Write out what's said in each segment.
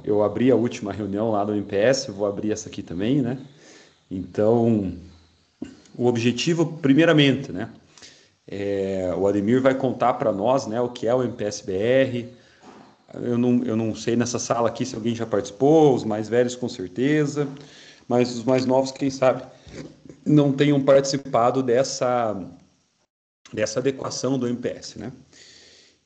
eu abri a última reunião lá do MPS, vou abrir essa aqui também, né? Então, o objetivo, primeiramente, né? O Ademir vai contar para nós, né, o que é o MPS-BR. Eu não sei nessa sala aqui se alguém já participou, os mais velhos com certeza, mas os mais novos, quem sabe, não tenham participado dessa adequação do MPS, né?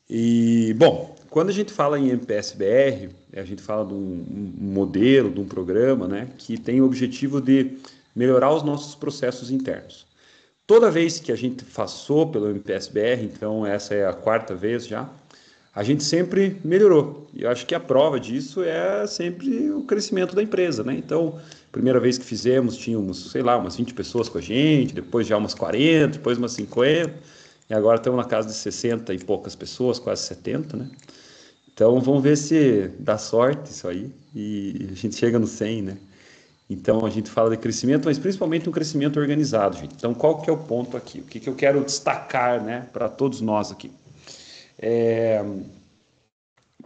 E, bom, quando a gente fala em MPS-BR, a gente fala de um modelo, de um programa, né, que tem o objetivo de melhorar os nossos processos internos. Toda vez que a gente passou pelo MPS-BR, então essa é a quarta vez já, a gente sempre melhorou. E eu acho que a prova disso é sempre o crescimento da empresa, né? Então, primeira vez que fizemos, tínhamos, sei lá, umas 20 pessoas com a gente, depois já umas 40, depois umas 50, e agora estamos na casa de 60 e poucas pessoas, quase 70, né? Então, vamos ver se dá sorte isso aí e a gente chega no 100, né? Então, a gente fala de crescimento, mas principalmente um crescimento organizado, gente. Então, qual que é o ponto aqui? O que que eu quero destacar, né, para todos nós aqui?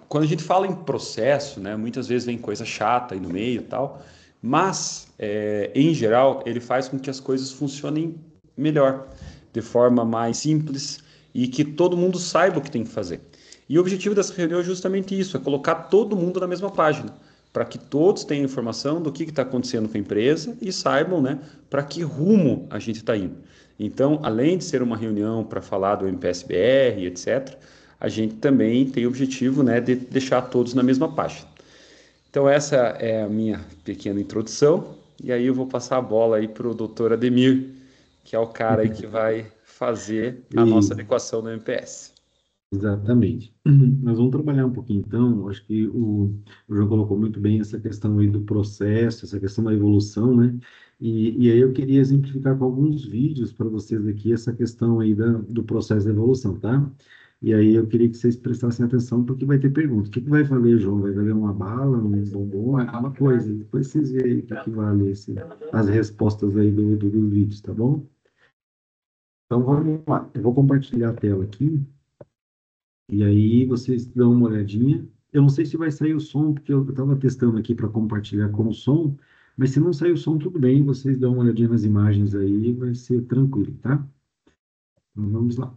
Quando a gente fala em processo, né, muitas vezes vem coisa chata aí no meio e tal, mas, em geral, ele faz com que as coisas funcionem melhor, de forma mais simples e que todo mundo saiba o que tem que fazer. E o objetivo dessa reunião é justamente isso, é colocar todo mundo na mesma página, para que todos tenham informação do que está acontecendo com a empresa e saibam, né, para que rumo a gente está indo. Então, além de ser uma reunião para falar do MPSBR, etc., a gente também tem o objetivo, né, de deixar todos na mesma página. Então, essa é a minha pequena introdução, e aí eu vou passar a bola aí para o doutor Ademir, que é o cara aí que vai fazer a nossa E, adequação do MPS. exatamente. Nós vamos trabalhar um pouquinho, então, acho que o João colocou muito bem essa questão aí do processo, essa questão da evolução, né? E aí eu queria exemplificar com alguns vídeos para vocês aqui essa questão aí do processo de evolução, tá? E aí eu queria que vocês prestassem atenção porque vai ter pergunta. O que que vai valer, João? Vai valer uma bala, um bombom, alguma coisa? Depois vocês veem aí o que que vale as respostas aí do vídeo, tá bom? Então vamos lá. Eu vou compartilhar a tela aqui. E aí vocês dão uma olhadinha. Eu não sei se vai sair o som, porque eu estava testando aqui para compartilhar com o som, mas se não sair o som, tudo bem, vocês dão uma olhadinha nas imagens aí, vai ser tranquilo, tá? Então vamos lá.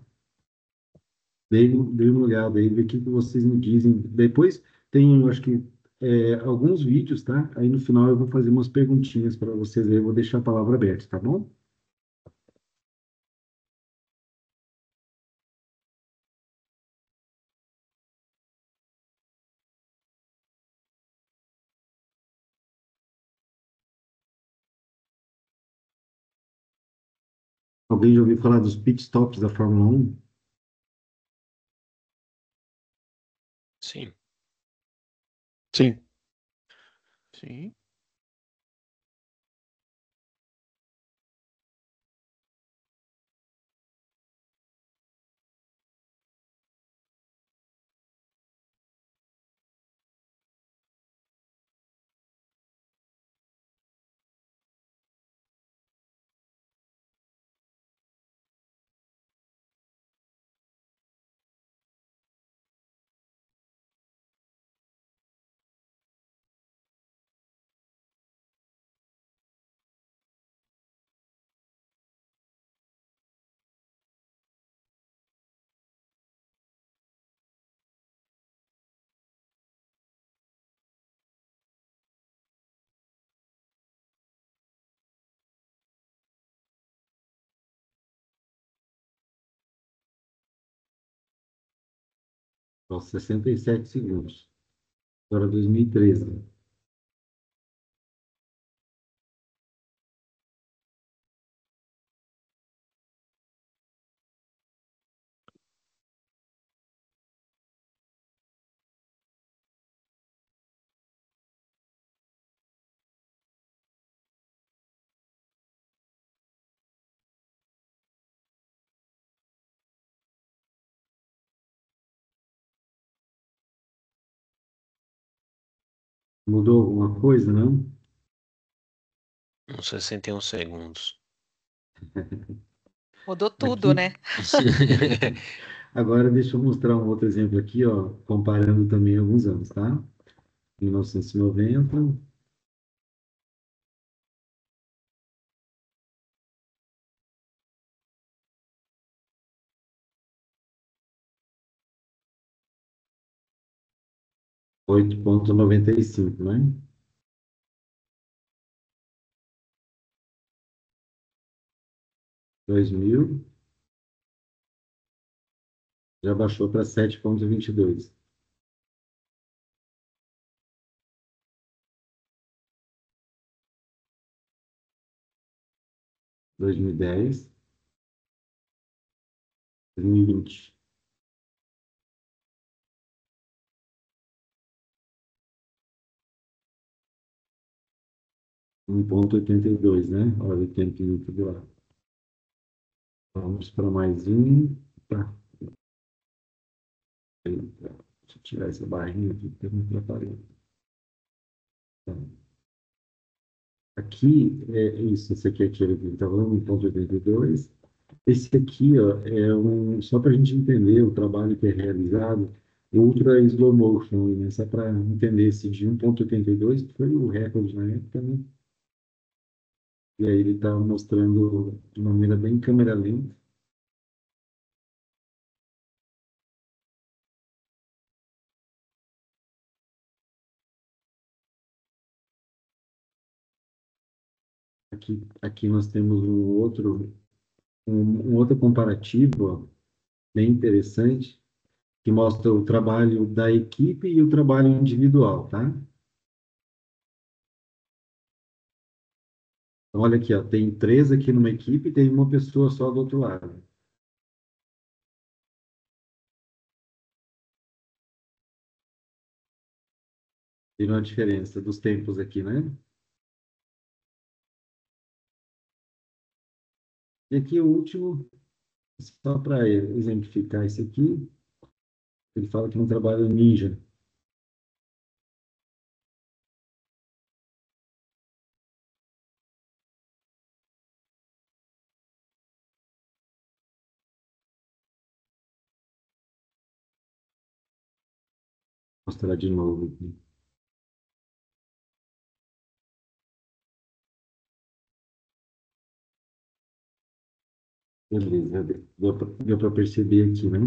Dei uma olhada aí, ver o que que vocês me dizem. Depois tem, eu acho que, alguns vídeos, tá? Aí no final eu vou fazer umas perguntinhas para vocês aí, eu vou deixar a palavra aberta, tá bom? Alguém já ouviu falar dos pit stops da Fórmula 1? Sim. Sim. Sim. Só 67 segundos. Agora 2013. Mudou alguma coisa, não? Uns 61 segundos. Mudou tudo, Aqui, né? agora deixa eu mostrar um outro exemplo aqui, ó, comparando também alguns anos, tá? 1990, 8,95, né? 2000, já baixou para 7,22. 2010, 2020. 1,82, né? Olha o tempinho tudo lá. Vamos para mais um. Tá. Deixa eu tirar essa barrinha aqui, que eu me atrapalhei. Tá. Aqui, é isso. Esse aqui é aquele que está falando, 1,82. Esse aqui, ó, só para a gente entender o trabalho que é realizado, ultra slow motion, né? Só para entender esse de 1,82, que foi o recorde na época, né? E aí ele está mostrando de maneira bem câmera lenta. Aqui nós temos um outro comparativo, ó, bem interessante, que mostra o trabalho da equipe e o trabalho individual, tá? Então, olha aqui, ó, tem três aqui numa equipe e tem uma pessoa só do outro lado. Viram a diferença dos tempos aqui, né? E aqui o último, só para exemplificar isso aqui, ele fala que é um trabalho ninja. Vou mostrar de novo aqui. Beleza, deu para perceber aqui, né?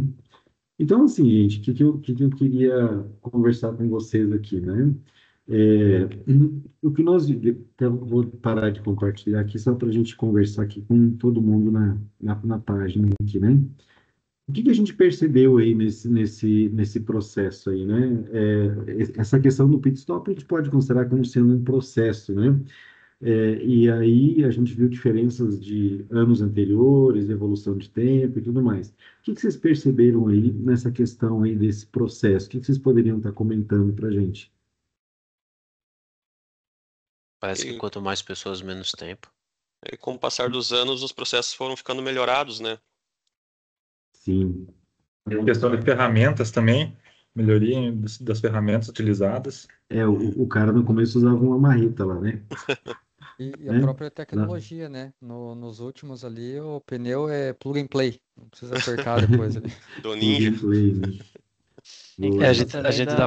Então, assim, gente, o que eu queria conversar com vocês aqui, né? É, o que nós eu vou parar de compartilhar aqui só para a gente conversar aqui com todo mundo na página aqui, né? O que a gente percebeu aí nesse processo aí, né? Essa questão do pit stop a gente pode considerar como sendo um processo, né? E aí a gente viu diferenças de anos anteriores, evolução de tempo e tudo mais. O que vocês perceberam aí nessa questão aí desse processo? O que vocês poderiam estar comentando para a gente? Parece que E, quanto mais pessoas, menos tempo. e com o passar dos anos, os processos foram ficando melhorados, né? Sim, E a questão de ferramentas também, melhoria das ferramentas utilizadas. o cara no começo usava uma marreta lá, né? E a Né? própria tecnologia, né? Nos últimos ali, o pneu é plug and play. Não precisa apertar depois ali. Do Plug Ninja. and play, né? Em Boa, É, questão né? a também gente da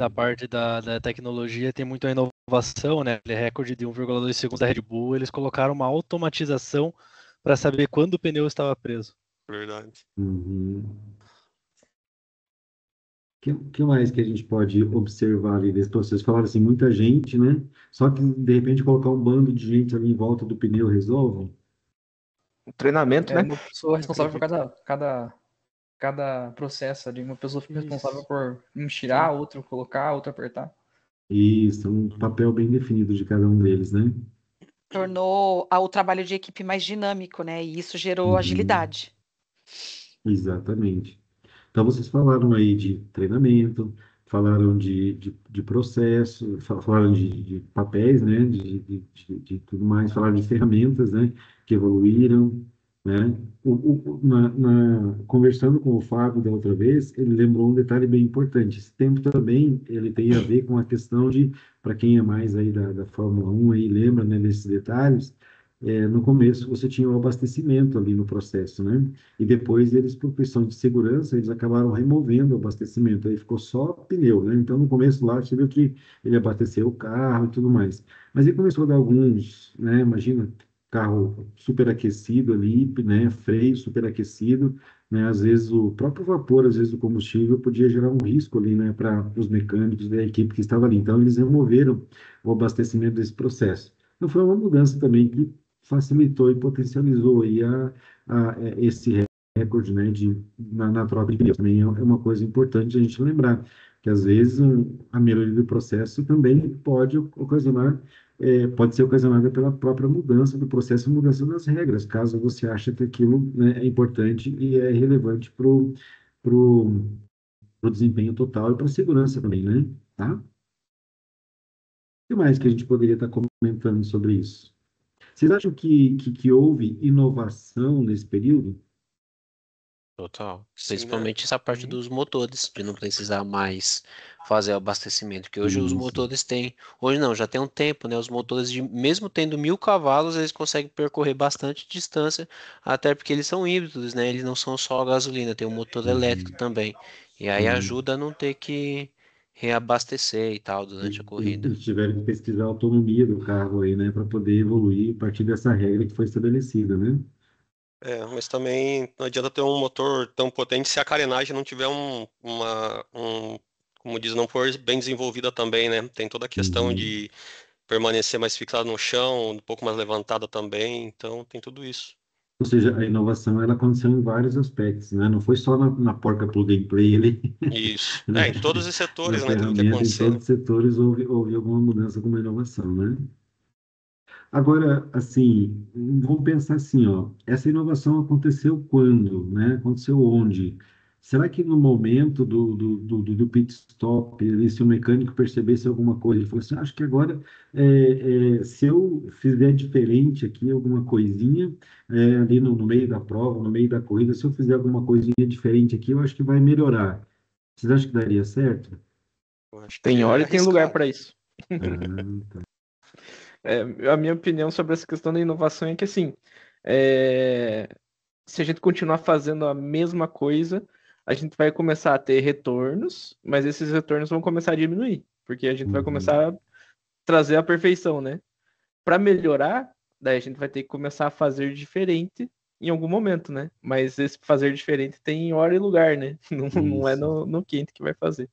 Hum. parte da tecnologia tem muita inovação, né? Aquele recorde de 1,2 segundos da Red Bull, eles colocaram uma automatização para saber quando o pneu estava preso. Verdade. Uhum. Que mais que a gente pode observar ali desse processo? Falaram assim, muita gente, né? Só que, de repente, colocar um bando de gente ali em volta do pneu resolve? o treinamento, É né? uma pessoa responsável por cada processo ali. Uma pessoa fica responsável Isso. por um tirar, outro colocar, outro apertar. Isso, um papel bem definido de cada um deles, né? Tornou o trabalho de equipe mais dinâmico, né? E isso gerou Uhum. agilidade. Exatamente. Então, vocês falaram aí de treinamento, falaram de processo, falaram de papéis, né, de tudo mais, falaram de ferramentas, né, que evoluíram, né. Conversando com o Fábio da outra vez, ele lembrou um detalhe bem importante. Esse tempo também, ele tem a ver com a questão de, para quem é mais aí da Fórmula 1, aí lembra, né, desses detalhes, no começo você tinha o abastecimento ali no processo, né? E depois eles, por questão de segurança, eles acabaram removendo o abastecimento, aí ficou só pneu, né? Então no começo lá você viu que ele abasteceu o carro e tudo mais. Mas aí começou a dar alguns, né? Imagina, carro superaquecido ali, né? Freio superaquecido, né? Às vezes o próprio vapor, às vezes o combustível podia gerar um risco ali, né? Para os mecânicos da equipe que estava ali. Então eles removeram o abastecimento desse processo. Então foi uma mudança também que facilitou e potencializou aí esse recorde, né, na troca de pneus. Também é uma coisa importante a gente lembrar, que às vezes a melhoria do processo também pode ocasionar, pode ser ocasionada pela própria mudança do processo e mudança das regras, caso você ache que aquilo, né, é importante e é relevante pro desempenho total e para a segurança também, né? Tá? O que mais que a gente poderia estar comentando sobre isso? Vocês acham que houve inovação nesse período? Total. Sim, né? Principalmente essa parte Sim. dos motores, de não precisar mais fazer o abastecimento, porque hoje os Isso. motores têm, hoje não, já tem um tempo, né? Os motores mesmo tendo 1.000 cavalos, eles conseguem percorrer bastante distância, até porque eles são híbridos, né? Eles não são só a gasolina, tem um motor elétrico Uhum. também. E aí Sim. ajuda a não ter que reabastecer e tal durante a corrida. Eles tiveram que pesquisar a autonomia do carro aí, né, para poder evoluir a partir dessa regra que foi estabelecida, né? Mas também não adianta ter um motor tão potente se a carenagem não tiver como diz, não for bem desenvolvida também, né? Tem toda a questão Uhum. de permanecer mais fixado no chão, um pouco mais levantada também, então tem tudo isso. Ou seja, a inovação ela aconteceu em vários aspectos, né? Não foi só na porca plug and play ali, Isso. né? Em todos os Na setores, né? Teve que ferramenta, em acontecer, todos né? os setores houve alguma mudança, alguma inovação, né? Agora, assim, vamos pensar assim, ó, essa inovação aconteceu quando, né? Aconteceu onde? Será que no momento do pit stop, ali, se o mecânico percebesse alguma coisa, ele falou assim, acho que agora, se eu fizer diferente aqui, alguma coisinha, ali no meio da prova, no meio da corrida, se eu fizer alguma coisinha diferente aqui, eu acho que vai melhorar. Vocês acham que daria certo? Eu acho que Tem é hora e tem lugar arriscado. para isso. Ah, A minha opinião sobre essa questão da inovação é que, assim, é, se a gente continuar fazendo a mesma coisa, a gente vai começar a ter retornos, mas esses retornos vão começar a diminuir, porque a gente vai uhum. começar a trazer a perfeição, né? Para melhorar, daí a gente vai ter que começar a fazer diferente em algum momento, né? Mas esse fazer diferente tem hora e lugar, né? Não é Isso. no quente que vai fazer.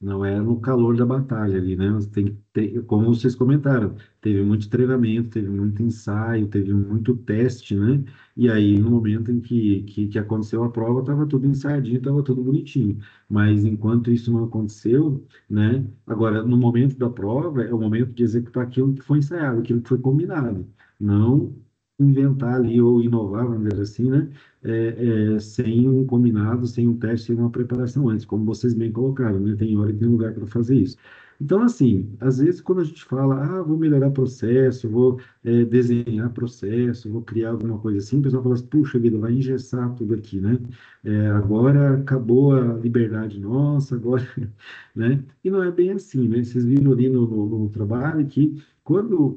Não é no calor da batalha ali, né? Você tem que ter, como vocês comentaram, teve muito treinamento, teve muito ensaio, teve muito teste, né? E aí, no momento em que aconteceu a prova, estava tudo ensaiadinho, estava tudo bonitinho. Mas enquanto isso não aconteceu, né? Agora, no momento da prova, é o momento de executar aquilo que foi ensaiado, aquilo que foi combinado. Não inventar ali ou inovar, vamos dizer assim, né? Sem um combinado, sem um teste, sem uma preparação antes, como vocês bem colocaram, né? Tem hora e tem lugar para fazer isso. Então, assim, às vezes quando a gente fala, vou melhorar processo, vou desenhar processo, vou criar alguma coisa assim, o pessoal fala assim, puxa vida, vai engessar tudo aqui, né? Agora acabou a liberdade nossa, agora, né? E não é bem assim, né? Vocês viram ali no trabalho que quando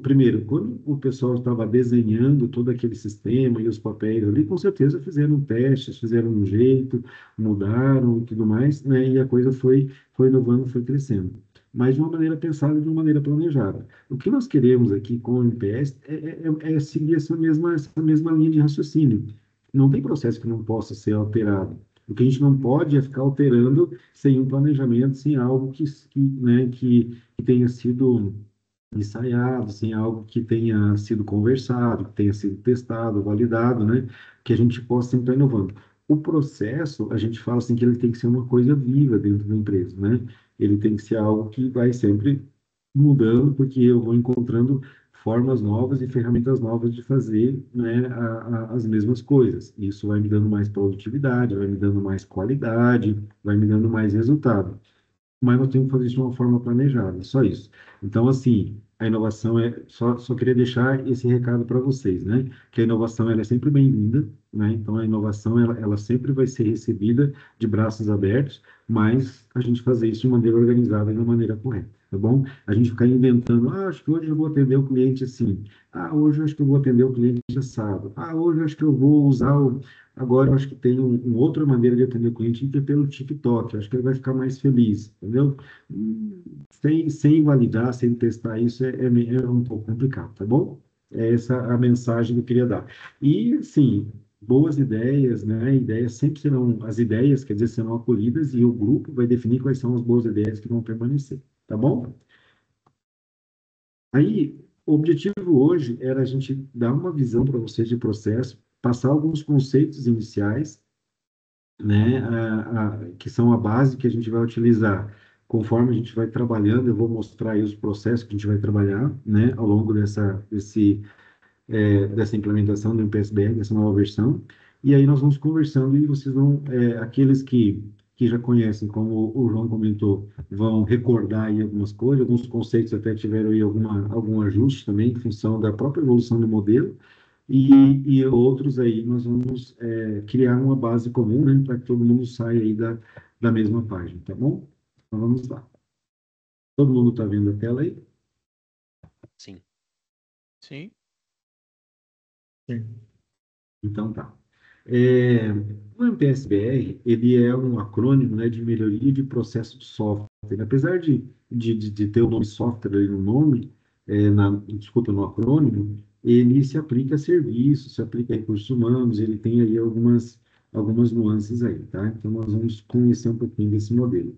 o pessoal estava desenhando todo aquele sistema e os papéis ali, com certeza fizeram testes, fizeram um jeito, mudaram e tudo mais, né? E a coisa foi inovando, foi crescendo. Mas de uma maneira pensada, de uma maneira planejada. O que nós queremos aqui com o MPS é seguir essa mesma linha de raciocínio. Não tem processo que não possa ser alterado. O que a gente não pode é ficar alterando sem um planejamento, sem algo né, que tenha sido ensaiado, sem algo que tenha sido conversado, que tenha sido testado, validado, né? Que a gente possa sempre estar inovando. O processo, a gente fala assim que ele tem que ser uma coisa viva dentro da empresa, né? Ele tem que ser algo que vai sempre mudando, porque eu vou encontrando formas novas e ferramentas novas de fazer, né, as mesmas coisas. Isso vai me dando mais produtividade, vai me dando mais qualidade, vai me dando mais resultado, mas nós temos que fazer isso de uma forma planejada, só isso. Então, assim, a inovação só queria deixar esse recado para vocês, né? Que a inovação ela é sempre bem-vinda, né? Então, a inovação ela sempre vai ser recebida de braços abertos, mas a gente fazer isso de maneira organizada e de maneira correta. tá bom? A gente ficar inventando, acho que hoje eu vou atender o cliente assim, hoje eu acho que eu vou atender o cliente assado, hoje eu acho que eu vou usar agora eu acho que tem uma outra maneira de atender o cliente que é pelo TikTok, eu acho que ele vai ficar mais feliz, entendeu? Sem validar, sem testar isso é um pouco complicado, tá bom? É essa a mensagem que eu queria dar. E, sim, boas ideias, né? Ideias sempre serão, as ideias, quer dizer, serão acolhidas e o grupo vai definir quais são as boas ideias que vão permanecer, tá bom? Aí, o objetivo hoje era a gente dar uma visão para vocês de processo, passar alguns conceitos iniciais, né, que são a base que a gente vai utilizar conforme a gente vai trabalhando. Eu vou mostrar aí os processos que a gente vai trabalhar, né, ao longo dessa implementação do PSBR, dessa nova versão. E aí nós vamos conversando e vocês vão, aqueles que já conhecem, como o João comentou, vão recordar aí algumas coisas, alguns conceitos até tiveram aí algum ajuste também, em função da própria evolução do modelo, e outros aí nós vamos criar uma base comum, né, para que todo mundo saia aí da mesma página, tá bom? Então vamos lá. Todo mundo está vendo a tela aí? Sim. Sim. Então tá. O MPSBR, ele é um acrônimo, né, de melhoria de processo de software. Apesar de ter o nome software ali no nome, desculpa, no acrônimo, ele se aplica a serviços, se aplica a recursos humanos, ele tem aí algumas nuances aí, tá? Então nós vamos conhecer um pouquinho desse modelo.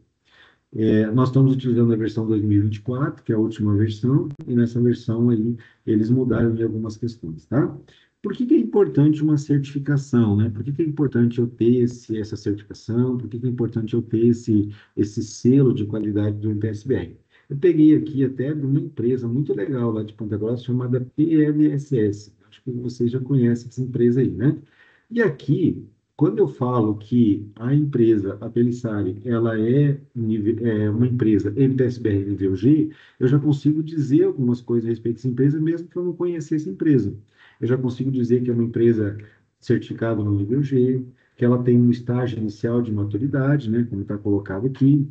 Nós estamos utilizando a versão 2024, que é a última versão, e nessa versão aí eles mudaram em algumas questões, tá? Por que é importante uma certificação, né? Por que é importante eu ter essa certificação? Por que é importante eu ter esse selo de qualidade do MPSBR? Eu peguei aqui até de uma empresa muito legal lá de Ponta Grossa, chamada PLSS. Acho que vocês já conhecem essa empresa aí, né? E aqui, quando eu falo que a empresa, a Pellissari, ela é uma empresa MPSBR nível G, eu já consigo dizer algumas coisas a respeito dessa empresa, mesmo que eu não conhecesse a empresa. Eu já consigo dizer que é uma empresa certificada no nível G, que ela tem um estágio inicial de maturidade, né, como está colocado aqui,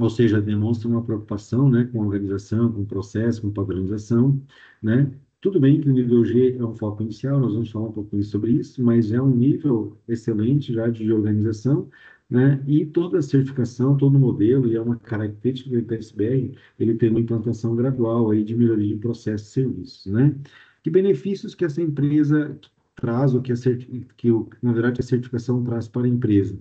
ou seja, demonstra uma preocupação, né, com a organização, com o processo, com padronização, né? Tudo bem que o nível G é um foco inicial, nós vamos falar um pouquinho sobre isso, mas é um nível excelente já de organização, né? E toda a certificação, todo o modelo, e é uma característica do IPSBR, ele tem uma implantação gradual aí de melhoria de processos e serviços, né? Que benefícios que essa empresa traz, ou na verdade, a certificação traz para a empresa?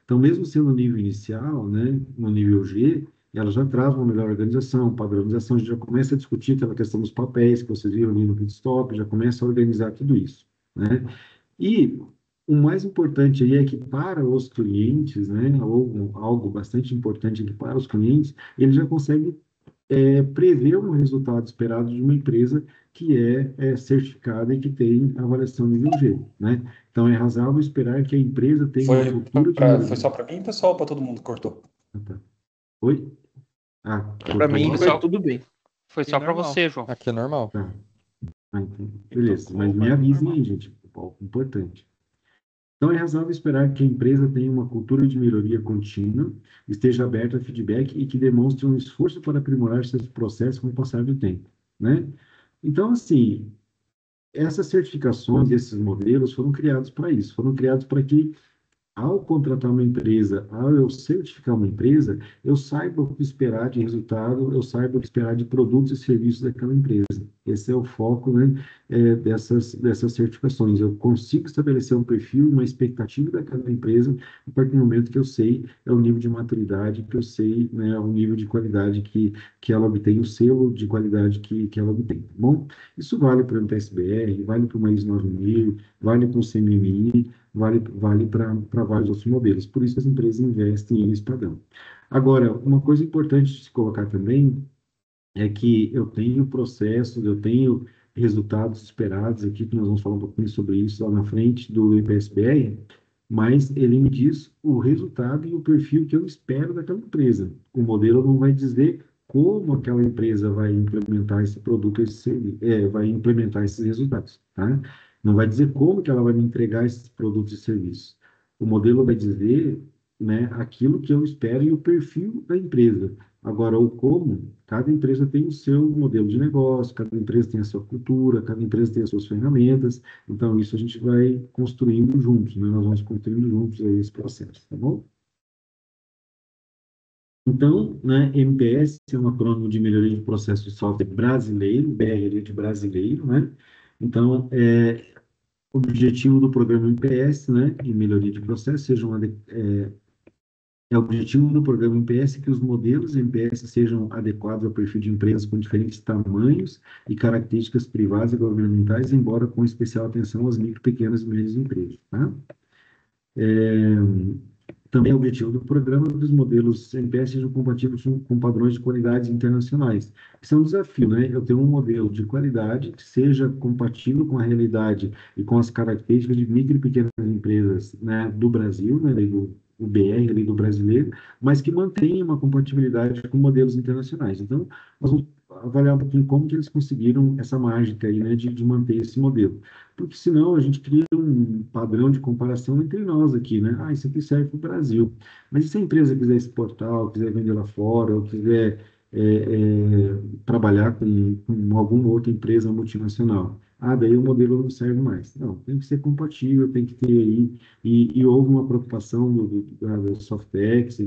Então, mesmo sendo no nível inicial, né, no nível G, ela já traz uma melhor organização, padronização, a gente já começa a discutir aquela questão dos papéis que vocês viram ali no pitstop, já começa a organizar tudo isso, né? E o mais importante aí é que para os clientes, né, ou algo bastante importante aqui para os clientes, ele já consegue prever um resultado esperado de uma empresa que é certificada e que tem avaliação nível G, né? Então, é razoável esperar que a empresa tenha uma cultura de Foi melhoria. só para mim, pessoal, para todo mundo cortou? Tá. Oi? Para cortou mim lá? foi tudo bem. Foi só para normal. você, João. Aqui é normal. Tá. Então, beleza, tocou, mas me mas avisem normal. aí, gente, importante. Então, é razoável esperar que a empresa tenha uma cultura de melhoria contínua, esteja aberta a feedback e que demonstre um esforço para aprimorar seus processos com o passar do tempo, né? Então, assim, essas certificações, esses modelos foram criados para isso, foram criados para que, ao contratar uma empresa, ao eu certificar uma empresa, eu saiba o que esperar de resultado, eu saiba o que esperar de produtos e serviços daquela empresa. Esse é o foco, né, dessas certificações. Eu consigo estabelecer um perfil, uma expectativa daquela empresa, a partir do momento que eu sei o nível de maturidade, que eu sei, né, o nível de qualidade que ela obtém, o selo de qualidade que ela obtém, tá bom? Isso vale para o MPSBR, vale para o ISO 9000, vale para o CMMI, vale para vários outros modelos. Por isso as empresas investem nesse padrão. Agora, uma coisa importante de se colocar também é que eu tenho processos, eu tenho resultados esperados aqui, que nós vamos falar um pouquinho sobre isso lá na frente do IPSBR, mas ele me diz o resultado e o perfil que eu espero daquela empresa. O modelo não vai dizer como aquela empresa vai implementar esse produto, vai implementar esses resultados, tá? Não vai dizer como que ela vai me entregar esses produtos e serviços. O modelo vai dizer, né, aquilo que eu espero e o perfil da empresa. Agora, o como, cada empresa tem o seu modelo de negócio, cada empresa tem a sua cultura, cada empresa tem as suas ferramentas, então isso a gente vai construindo juntos, né? Nós vamos construindo juntos aí esse processo, tá bom? Então, né, MPS é um acrônimo de Melhoria de Processo de Software Brasileiro, BR de brasileiro, né? Então, o objetivo do programa MPS, né, de melhoria de processo, o objetivo do programa MPS que os modelos MPS sejam adequados ao perfil de empresas com diferentes tamanhos e características privadas e governamentais, embora com especial atenção às micro, pequenas e médias empresas, tá? Também é o objetivo do programa que os modelos MPS sejam compatíveis com padrões de qualidade internacionais. Isso é um desafio, né? Eu tenho um modelo de qualidade que seja compatível com a realidade e com as características de micro e pequenas empresas, né, do Brasil, né, o BR ali do brasileiro, mas que mantenha uma compatibilidade com modelos internacionais. Então, nós vamos avaliar um pouquinho como que eles conseguiram essa mágica aí, né, de manter esse modelo. Porque senão a gente cria um padrão de comparação entre nós aqui, né? Ah, isso aqui serve para o Brasil. Mas e se a empresa quiser exportar, ou quiser vender lá fora, ou quiser trabalhar com alguma outra empresa multinacional? Ah, daí o modelo não serve mais. Não, tem que ser compatível, tem que ter aí. E houve uma preocupação da Softex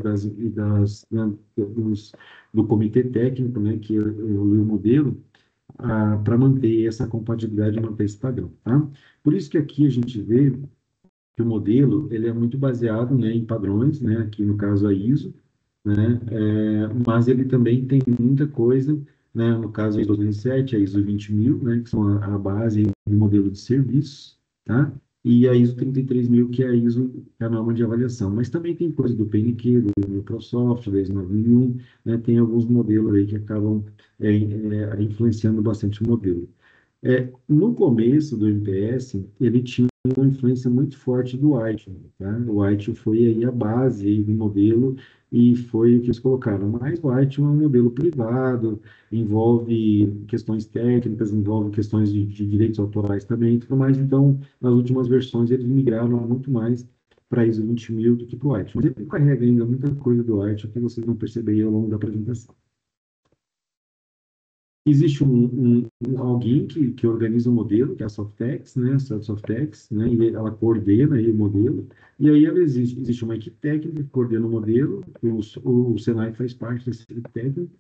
do comitê técnico, né, que evoluiu o modelo, para manter essa compatibilidade e manter esse padrão, tá? Por isso que aqui a gente vê que o modelo ele é muito baseado, né, em padrões, né, aqui no caso a ISO, né, mas ele também tem muita coisa, né, no caso a ISO 2007, a ISO 20000, né, que são a base do modelo de serviço, tá? E a ISO 33000, que é a ISO, que é a norma de avaliação. Mas também tem coisa do PNQ, do Microsoft, da ISO 9001, né, tem alguns modelos aí que acabam influenciando bastante o modelo. No começo do MPS, ele tinha uma influência muito forte do White, tá? O White foi aí a base aí do modelo e foi o que eles colocaram. Mas o White é um modelo privado, envolve questões técnicas, envolve questões de direitos autorais também e tudo mais. Então, nas últimas versões, eles migraram muito mais para ISO 20000 do que para o White. Mas ele carrega ainda muita coisa do White que vocês vão perceber aí ao longo da apresentação. Existe alguém que organiza o modelo, que é a Softex, né, a Softex, né, e ela coordena aí o modelo, e aí existe uma equipe técnica que coordena o modelo, o Senai faz parte dessa equipe técnica,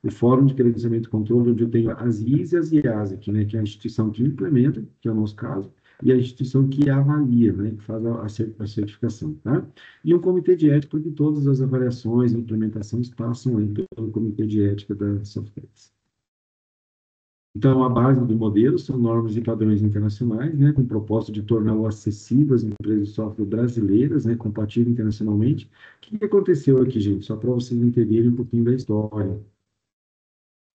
o Fórum de Credenciamento e Controle, onde eu tenho as IS e as IASA, que é a instituição que implementa, que é o nosso caso, e a instituição que avalia, né, que faz a certificação, tá? E um comitê de ética, porque todas as avaliações e implementações passam aí pelo comitê de ética da Softex. Então, a base do modelo são normas e padrões internacionais, né, com o propósito de torná-lo acessível às empresas de software brasileiras, né, compatível internacionalmente. O que aconteceu aqui, gente? Só para vocês entenderem um pouquinho da história.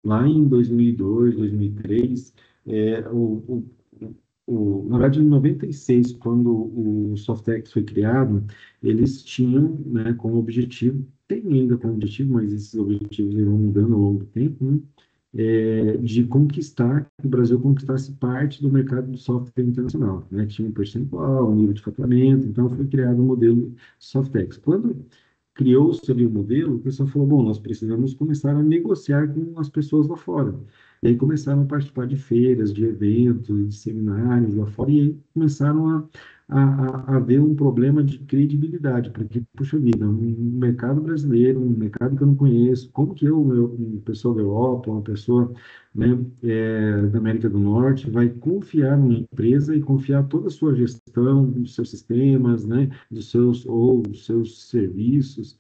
Lá em 2002, 2003, na verdade, em 96, quando o Softex foi criado, eles tinham, né, como objetivo, tem ainda como objetivo, mas esses objetivos vão mudando ao longo do tempo, né, de conquistar, que o Brasil conquistasse parte do mercado de software internacional, né? Tinha um percentual, um nível de faturamento, então foi criado o modelo Softex. Quando criou-se ali o modelo, o pessoal falou, bom, nós precisamos começar a negociar com as pessoas lá fora. E aí começaram a participar de feiras, de eventos, de seminários lá fora, e aí começaram a ver um problema de credibilidade, porque, puxa vida, um mercado brasileiro, um mercado que eu não conheço, como que uma pessoa da Europa, uma pessoa, né, da América do Norte, vai confiar numa empresa e confiar toda a sua gestão, dos seus sistemas, né, dos seus serviços,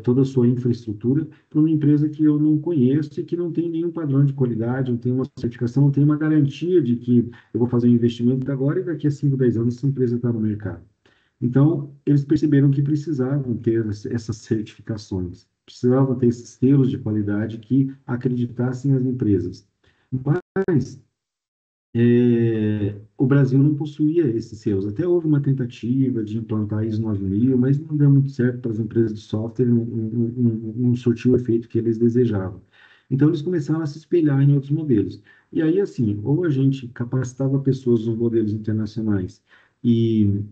toda a sua infraestrutura para uma empresa que eu não conheço e que não tem nenhum padrão de qualidade, não tem uma certificação, não tem uma garantia de que eu vou fazer um investimento agora e daqui a 5, 10 anos essa empresa está no mercado. Então, eles perceberam que precisavam ter essas certificações, precisavam ter esses selos de qualidade que acreditassem as empresas. Mas o Brasil não possuía esses selos. Até houve uma tentativa de implantar ISO 9000, mas não deu muito certo para as empresas de software, não surtiu o efeito que eles desejavam. Então, eles começaram a se espelhar em outros modelos. E aí, assim, ou a gente capacitava pessoas nos modelos internacionais, e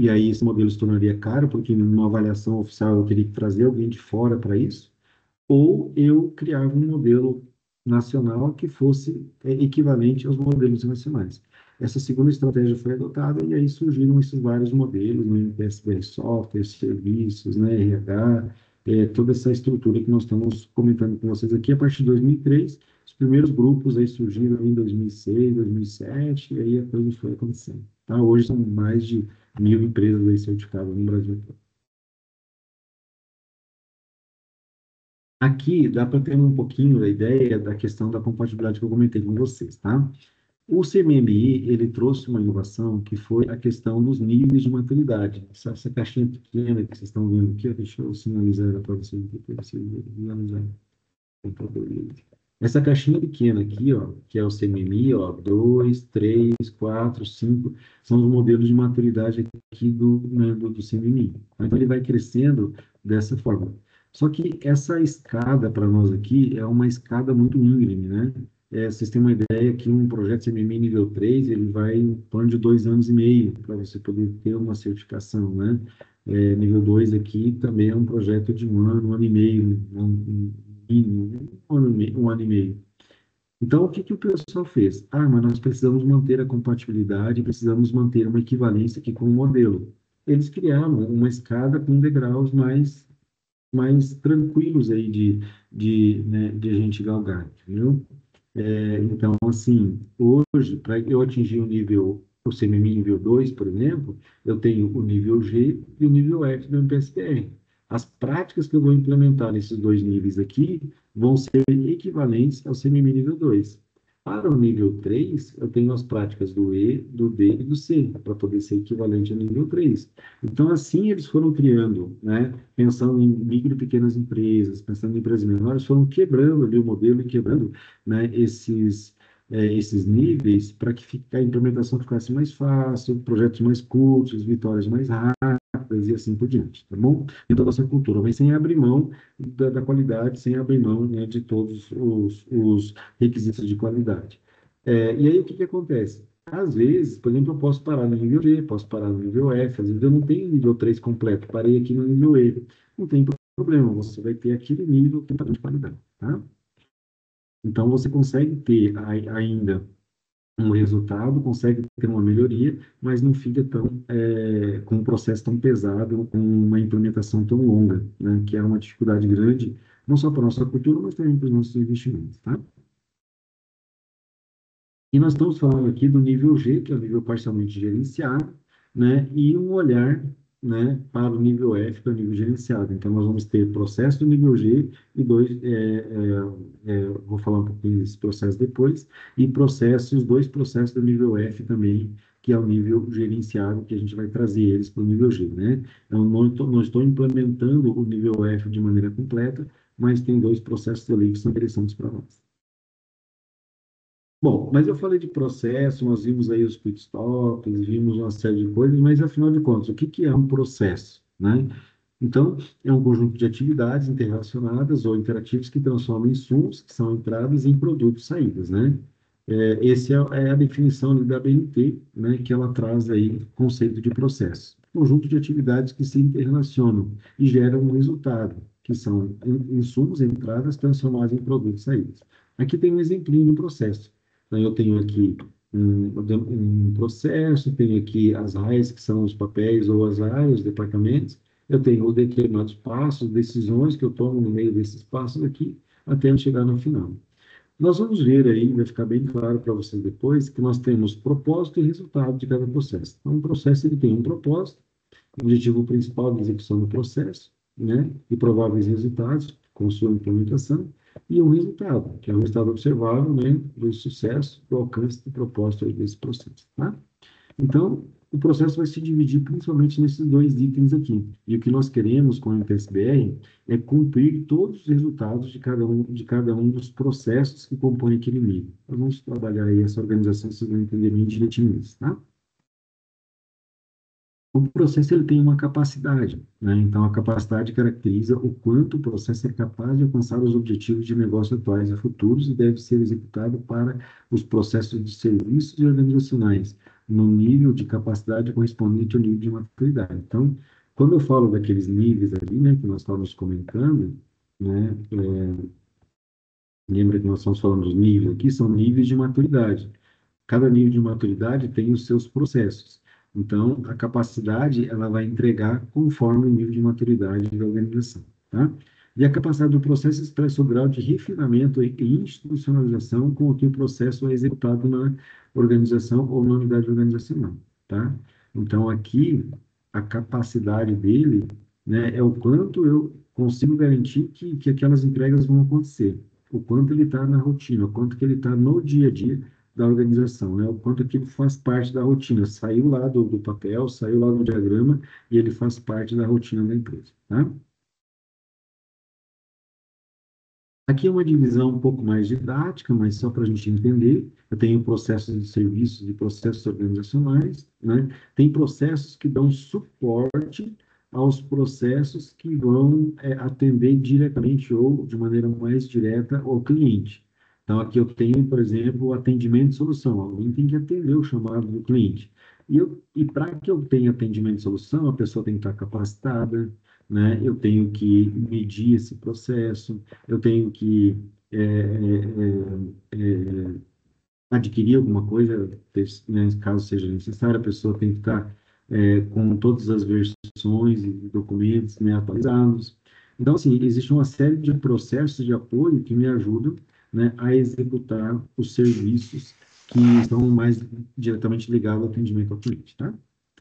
aí esse modelo se tornaria caro, porque numa avaliação oficial eu teria que trazer alguém de fora para isso, ou eu criava um modelo nacional que fosse equivalente aos modelos nacionais. Essa segunda estratégia foi adotada e aí surgiram esses vários modelos, né, PSBR software, serviços, né, RH, toda essa estrutura que nós estamos comentando com vocês aqui a partir de 2003. Os primeiros grupos aí surgiram em 2006, 2007, e aí a coisa foi acontecendo. Tá? Hoje são mais de 1.000 empresas aí certificadas no Brasil. Aqui dá para ter um pouquinho da ideia da questão da compatibilidade que eu comentei com vocês, tá? O CMMI, ele trouxe uma inovação que foi a questão dos níveis de maturidade. Essa caixinha pequena que vocês estão vendo aqui, deixa eu sinalizar ela para vocês, para vocês visualizarem. Essa caixinha pequena aqui, ó, que é o CMMI, ó, 2, 3, 4, 5, são os modelos de maturidade aqui do CMMI. Então, ele vai crescendo dessa forma. Só que essa escada, para nós aqui, é uma escada muito íngreme, né? Vocês têm uma ideia que um projeto CMMI nível 3, ele vai em torno de 2 anos e meio para você poder ter uma certificação, né? Nível 2 aqui também é um projeto de 1 ano, 1 ano e meio, mínimo, 1 ano e meio. Então, o que que o pessoal fez? Mas nós precisamos manter a compatibilidade, precisamos manter uma equivalência aqui com o modelo. Eles criaram uma escada com degraus mais tranquilos aí né, de a gente galgar, entendeu? Então, assim, hoje, para eu atingir o CMMI nível 2, por exemplo, eu tenho o nível G e o nível F do MPSTR. As práticas que eu vou implementar nesses dois níveis aqui vão ser equivalentes ao CMMI nível 2. Para o nível 3, eu tenho as práticas do E, do D e do C, para poder ser equivalente ao nível 3. Então, assim, eles foram criando, né, pensando em micro e pequenas empresas, pensando em empresas menores, foram quebrando ali o modelo e quebrando, né, esses níveis para que a implementação ficasse mais fácil, projetos mais curtos, vitórias mais rápidas e assim por diante, tá bom? Em toda essa cultura, mas sem abrir mão da qualidade, sem abrir mão, né, de todos os requisitos de qualidade. E aí, o que que acontece? Às vezes, por exemplo, eu posso parar no nível G, posso parar no nível F, às vezes eu não tenho nível 3 completo, parei aqui no nível E. Não tem problema, você vai ter aquele nível que de qualidade, tá? Então, você consegue ter ainda um resultado, consegue ter uma melhoria, mas não fica com um processo tão pesado, com uma implementação tão longa, né? Que é uma dificuldade grande, não só para a nossa cultura, mas também para os nossos investimentos, tá? E nós estamos falando aqui do nível G, que é o nível parcialmente gerenciado, né, e um olhar, né, para o nível F, que é o nível gerenciado. Então, nós vamos ter processo do nível G e vou falar um pouquinho desse processo depois, e os dois processos do nível F também, que é o nível gerenciado, que a gente vai trazer eles para o nível G, né? Eu não estou implementando o nível F de maneira completa, mas tem dois processos ali que são interessantes para nós. Bom, mas eu falei de processo, nós vimos aí os pitstops, vimos uma série de coisas, mas afinal de contas, o que que é um processo, né? Então, é um conjunto de atividades interrelacionadas ou interativas que transformam insumos, que são entradas, em produtos saídas, né? Essa é a definição ali da BNT, né, que ela traz aí o conceito de processo. Conjunto de atividades que se interrelacionam e geram um resultado, que são insumos, entradas, transformados em produtos saídas. Aqui tem um exemplinho de processo. Então, eu tenho aqui um processo, tenho aqui as áreas, que são os papéis ou as áreas, os departamentos, eu tenho determinados passos, decisões que eu tomo no meio desses passos aqui, até eu chegar no final. Nós vamos ver aí, vai ficar bem claro para vocês depois, que nós temos propósito e resultado de cada processo. Então, um processo ele tem um propósito, o objetivo principal da execução do processo, né, e prováveis resultados com sua implementação, e um resultado, que é o resultado observável, né, do sucesso, do alcance do propósito aí desse processo, tá? Então, o processo vai se dividir principalmente nesses dois itens aqui. E o que nós queremos com o MPSBR é cumprir todos os resultados de cada um dos processos que compõem aquele nível. Nós vamos trabalhar aí essa organização, vocês vão entender bem direitinho isso, tá? O processo ele tem uma capacidade, né? Então, a capacidade caracteriza o quanto o processo é capaz de alcançar os objetivos de negócio atuais e futuros e deve ser executado para os processos de serviços e organizacionais, no nível de capacidade correspondente ao nível de maturidade. Então, quando eu falo daqueles níveis ali, né, que nós estávamos comentando, né? Lembra que nós estamos falando dos níveis aqui, são níveis de maturidade. Cada nível de maturidade tem os seus processos. Então, a capacidade, ela vai entregar conforme o nível de maturidade da organização, tá? E a capacidade do processo expressa o grau de refinamento e institucionalização com que o processo é executado na organização ou na unidade organizacional, tá? Então, aqui, a capacidade dele, né, é o quanto eu consigo garantir que aquelas entregas vão acontecer, o quanto ele está na rotina, o quanto que ele está no dia a dia da organização, né? O quanto aquilo faz parte da rotina. Saiu lá do papel, saiu lá do diagrama e ele faz parte da rotina da empresa, tá? Aqui é uma divisão um pouco mais didática, mas só para a gente entender. Eu tenho processos de serviços e processos organizacionais, né? Tem processos que dão suporte aos processos que vão atender diretamente ou de maneira mais direta ao cliente. Então, aqui eu tenho, por exemplo, o atendimento de solução. Alguém tem que atender o chamado do cliente. E para que eu tenha atendimento de solução, a pessoa tem que estar capacitada, né? Eu tenho que medir esse processo, eu tenho que adquirir alguma coisa, né, caso seja necessário, a pessoa tem que estar com todas as versões e documentos, né, atualizados. Então, assim, existe uma série de processos de apoio que me ajudam, né, a executar os serviços que estão mais diretamente ligados ao atendimento ao cliente, tá?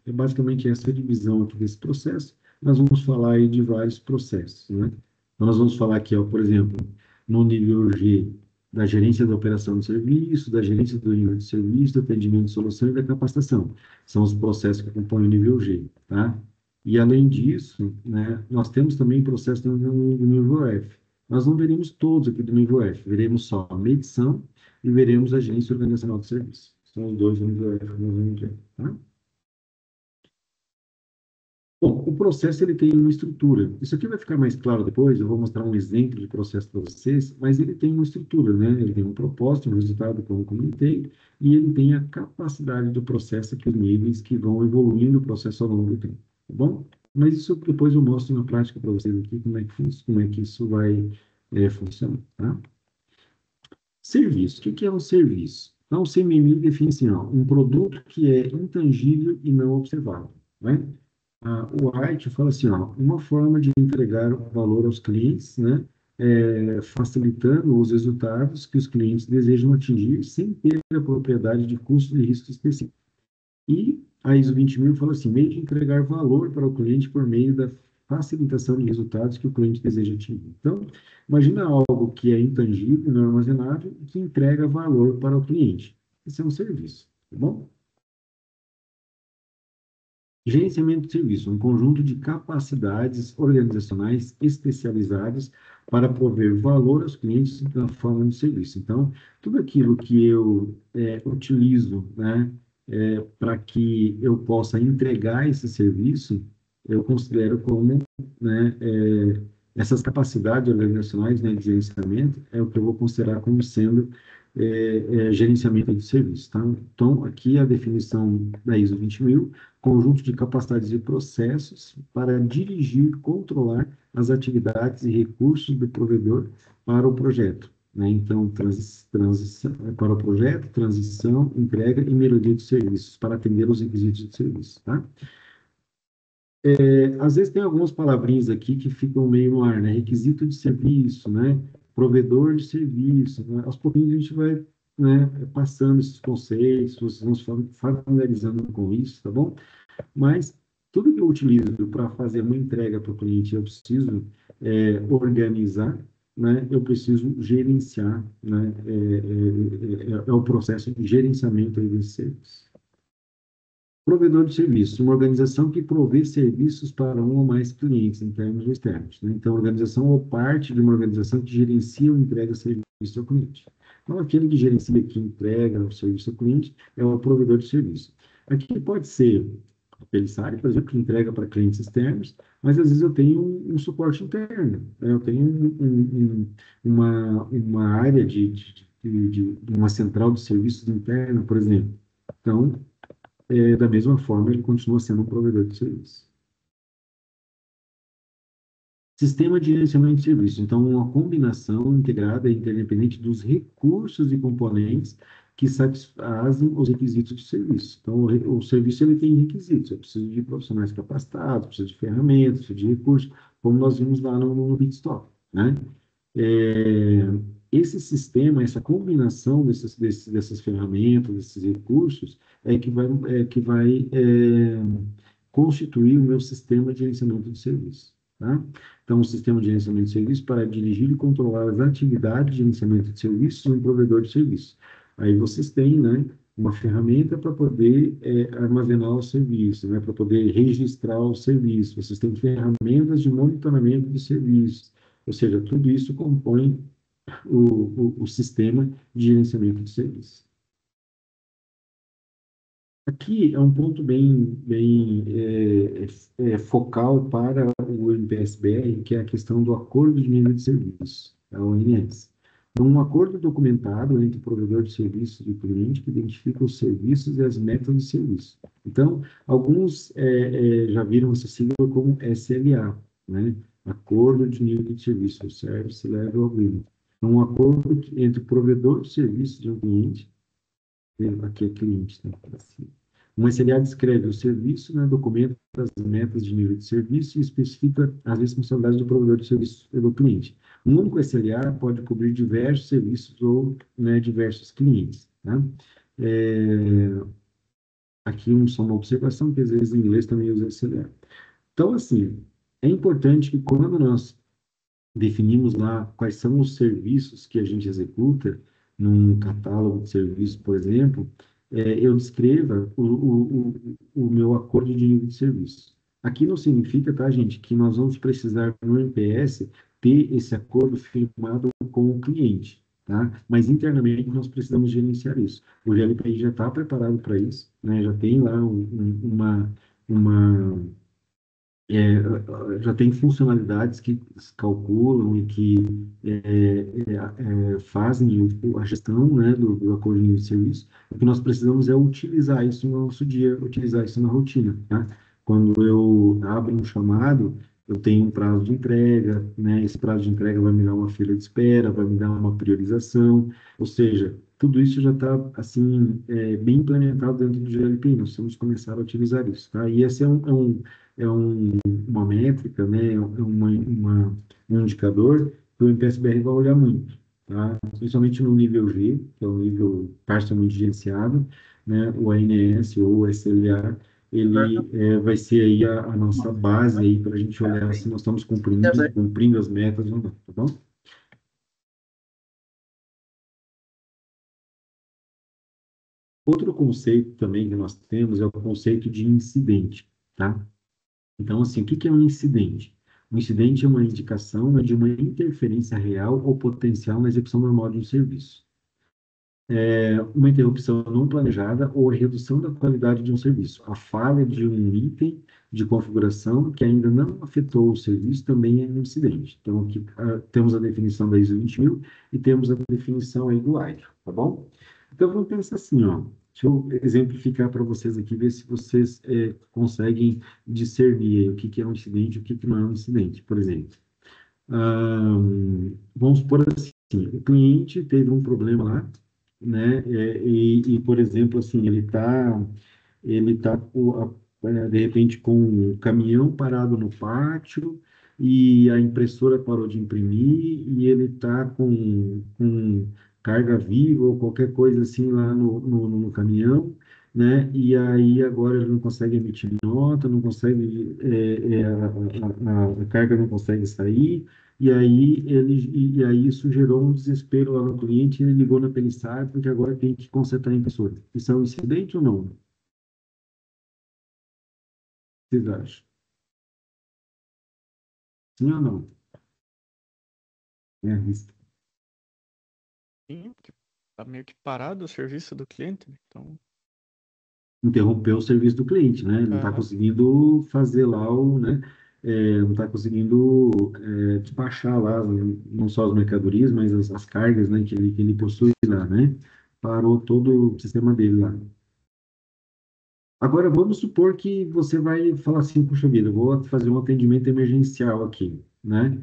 É basicamente essa a divisão aqui desse processo. Nós vamos falar aí de vários processos, né? Então, nós vamos falar aqui, ó, por exemplo, no nível G, da gerência da operação de serviço, da gerência do nível de serviço, do atendimento de solução e da capacitação. São os processos que compõem o nível G, tá? E, além disso, né, nós temos também processos no nível F. Nós não veremos todos aqui do nível F, veremos só a medição e veremos a gerência organizacional do serviço. São os dois do nível F que nós vamos ver, tá? Bom, o processo ele tem uma estrutura. Isso aqui vai ficar mais claro depois, eu vou mostrar um exemplo de processo para vocês, mas ele tem uma estrutura, né? Ele tem um propósito, um resultado, como eu comentei, e ele tem a capacidade do processo, aqui, os níveis que vão evoluindo o processo ao longo do tempo, tá bom? Mas isso depois eu mostro na prática para vocês aqui, como é que isso vai funcionar, tá? Serviço. O que é um serviço? Então, o CMMI define assim, ó, um produto que é intangível e não observável, né? O White fala assim, ó, uma forma de entregar valor aos clientes, né, facilitando os resultados que os clientes desejam atingir sem ter a propriedade de custos e riscos específicos. E a ISO 20000 fala assim, meio de entregar valor para o cliente por meio da facilitação de resultados que o cliente deseja atingir. Então, imagina algo que é intangível, não armazenável, e que entrega valor para o cliente. Esse é um serviço, tá bom? Gerenciamento de serviço, um conjunto de capacidades organizacionais especializadas para prover valor aos clientes na forma de serviço. Então, tudo aquilo que eu utilizo, né, para que eu possa entregar esse serviço, eu considero como, né, essas capacidades organizacionais, né, de gerenciamento, é o que eu vou considerar como sendo gerenciamento de serviço, tá? Então, aqui a definição da ISO 20000, conjunto de capacidades e processos para dirigir, controlar as atividades e recursos do provedor para o projeto, né? Então, transição para o projeto, transição, entrega e melhoria de serviços para atender os requisitos de serviço, tá? Às vezes tem algumas palavrinhas aqui que ficam meio no ar, né? Requisito de serviço, né? Provedor de serviço, né? Aos pouquinhos a gente vai, né, passando esses conceitos, vocês vão se familiarizando com isso, tá bom? Mas tudo que eu utilizo para fazer uma entrega para o cliente, eu preciso organizar, né? Eu preciso gerenciar, né? É o processo de gerenciamento desse serviço. Provedor de serviços, uma organização que provê serviços para um ou mais clientes, internos ou externos, né? Então, organização ou parte de uma organização que gerencia ou entrega serviço ao cliente. Então, aquele que gerencia, que entrega o serviço ao cliente, é o provedor de serviço. Aqui pode ser a Peliçari, por exemplo, que entrega para clientes externos, mas às vezes eu tenho um suporte interno, né? Eu tenho uma área de uma central de serviços interna, por exemplo. Então, da mesma forma, ele continua sendo um provedor de serviço. Sistema de gerenciamento de serviços. Então, uma combinação integrada e interdependente dos recursos e componentes que satisfazem os requisitos de serviço. Então, o serviço ele tem requisitos. Eu preciso de profissionais capacitados, preciso de ferramentas, preciso de recursos, como nós vimos lá no Bitstop, né? É, esse sistema, essa combinação dessas ferramentas, desses recursos, é que vai constituir o meu sistema de gerenciamento de serviço, tá? Então, o sistema de gerenciamento de serviço para dirigir e controlar as atividades de gerenciamento de serviços em um provedor de serviço. Aí vocês têm, né, uma ferramenta para poder armazenar o serviço, né, para poder registrar o serviço. Vocês têm ferramentas de monitoramento de serviços. Ou seja, tudo isso compõe o sistema de gerenciamento de serviços. Aqui é um ponto bem focal para o MPSBR, que é a questão do acordo de nível de serviço, a ONS. Então, um acordo documentado entre o provedor de serviços e o cliente que identifica os serviços e as metas de serviço. Então, alguns já viram essa sigla como SLA, né? Acordo de nível de serviço, Service Level Agreement. Então, um acordo entre o provedor de serviço de um cliente, aqui é cliente, né? Assim. Uma SLA descreve o serviço, né, documenta as metas de nível de serviço e especifica as responsabilidades do provedor de serviço pelo cliente. Um único SLA pode cobrir diversos serviços ou, né, diversos clientes, tá? Aqui só uma observação, que às vezes em inglês também usa SLA. Então, assim, é importante que quando nós definimos lá quais são os serviços que a gente executa num catálogo de serviços, por exemplo, eu descreva o meu acordo de nível de serviço. Aqui não significa, tá, gente, que nós vamos precisar no NPS ter esse acordo firmado com o cliente, tá? Mas internamente nós precisamos gerenciar isso. O GLPI já está preparado para isso, né? Já tem lá uma já tem funcionalidades que calculam e que fazem a gestão, né, do acordo de nível de serviço. O que nós precisamos é utilizar isso no nosso dia, utilizar isso na rotina, tá? Quando eu abro um chamado, eu tenho um prazo de entrega, né? Esse prazo de entrega vai me dar uma fila de espera, vai me dar uma priorização, ou seja, tudo isso já está, assim, bem implementado dentro do GLPI. Nós temos que começar a utilizar isso, tá? E esse uma métrica, né, um indicador que o MPSBR vai olhar muito, tá? Principalmente no nível G, que é o nível parcialmente gerenciado, né, o ANS ou o SLA, ele vai ser aí a nossa base aí para a gente olhar se nós estamos cumprindo as metas ou não, tá bom? Outro conceito também que nós temos é o conceito de incidente, tá? Então, assim, o que é um incidente? Um incidente é uma indicação, né, de uma interferência real ou potencial na execução normal de um serviço. Uma interrupção não planejada ou a redução da qualidade de um serviço. A falha de um item de configuração que ainda não afetou o serviço também é um incidente. Então, aqui temos a definição da ISO 20000 e temos a definição aí do ITIL, tá bom? Então, vamos pensar assim, ó. Deixa eu exemplificar para vocês aqui, ver se vocês conseguem discernir o que é um incidente e o que não é um incidente. Por exemplo, vamos supor assim, o cliente teve um problema lá, né? Por exemplo, assim, ele tá de repente com um caminhão parado no pátio e a impressora parou de imprimir e ele está com carga viva ou qualquer coisa assim lá no caminhão, né? E aí agora ele não consegue emitir nota, não consegue, a carga não consegue sair, e aí isso gerou um desespero lá no cliente, ele ligou na Pelissar porque agora tem que consertar a impressora. Isso é um incidente ou não? O que vocês acham? Sim ou não? É, Sim, porque tá meio que parado o serviço do cliente, né? Então, interrompeu o serviço do cliente, né? Ele não está conseguindo fazer lá né? Não está conseguindo despachar lá, não só as mercadorias, mas as cargas, né? Que ele possui lá, né? Parou todo o sistema dele lá. Agora, vamos supor que você vai falar assim, puxa vida, eu vou fazer um atendimento emergencial aqui, né?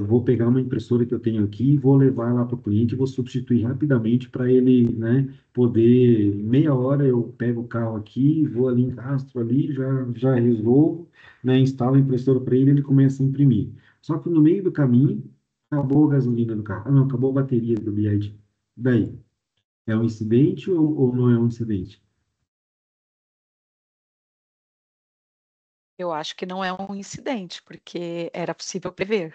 Vou pegar uma impressora que eu tenho aqui, vou levar lá para o cliente, vou substituir rapidamente para ele, né, poder, em meia hora eu pego o carro aqui, vou ali em Castro, ali, já resolvo, né, instalo a impressora para ele, ele começa a imprimir. Só que no meio do caminho, acabou a gasolina do carro. Ah, não, acabou a bateria do BID. Daí, é um incidente ou não é um incidente? Eu acho que não é um incidente, porque era possível prever,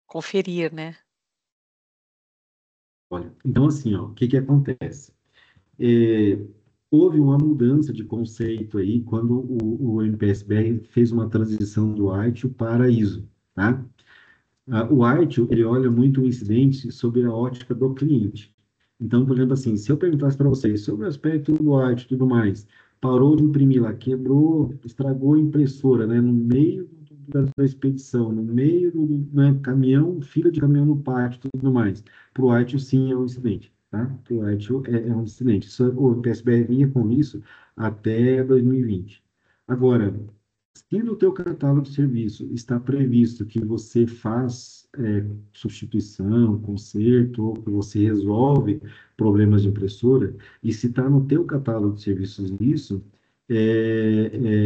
conferir, né? Olha, então assim, ó, o que que acontece? É, houve uma mudança de conceito aí quando o MPSBR fez uma transição do ITIL para ISO, tá? O ITIL, ele olha muito o incidente sob a ótica do cliente. Então, por exemplo, assim, se eu perguntasse para vocês sobre o aspecto do ITIL e tudo mais, parou de imprimir lá, quebrou, estragou a impressora, né, no meio da expedição, no meio do, né, caminhão, fila de caminhão no pátio e tudo mais. Para o ITIL, sim, é um incidente, tá? Para o ITIL é um incidente. O PSBR vinha com isso até 2020. Agora, se no teu catálogo de serviço está previsto que você faz substituição, conserto, ou que você resolve problemas de impressora, e se está no teu catálogo de serviços isso,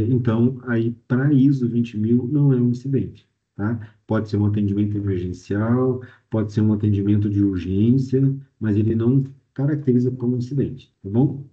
então aí para ISO 20.000 não é um incidente, tá? Pode ser um atendimento emergencial, pode ser um atendimento de urgência, mas ele não caracteriza como incidente, tá bom?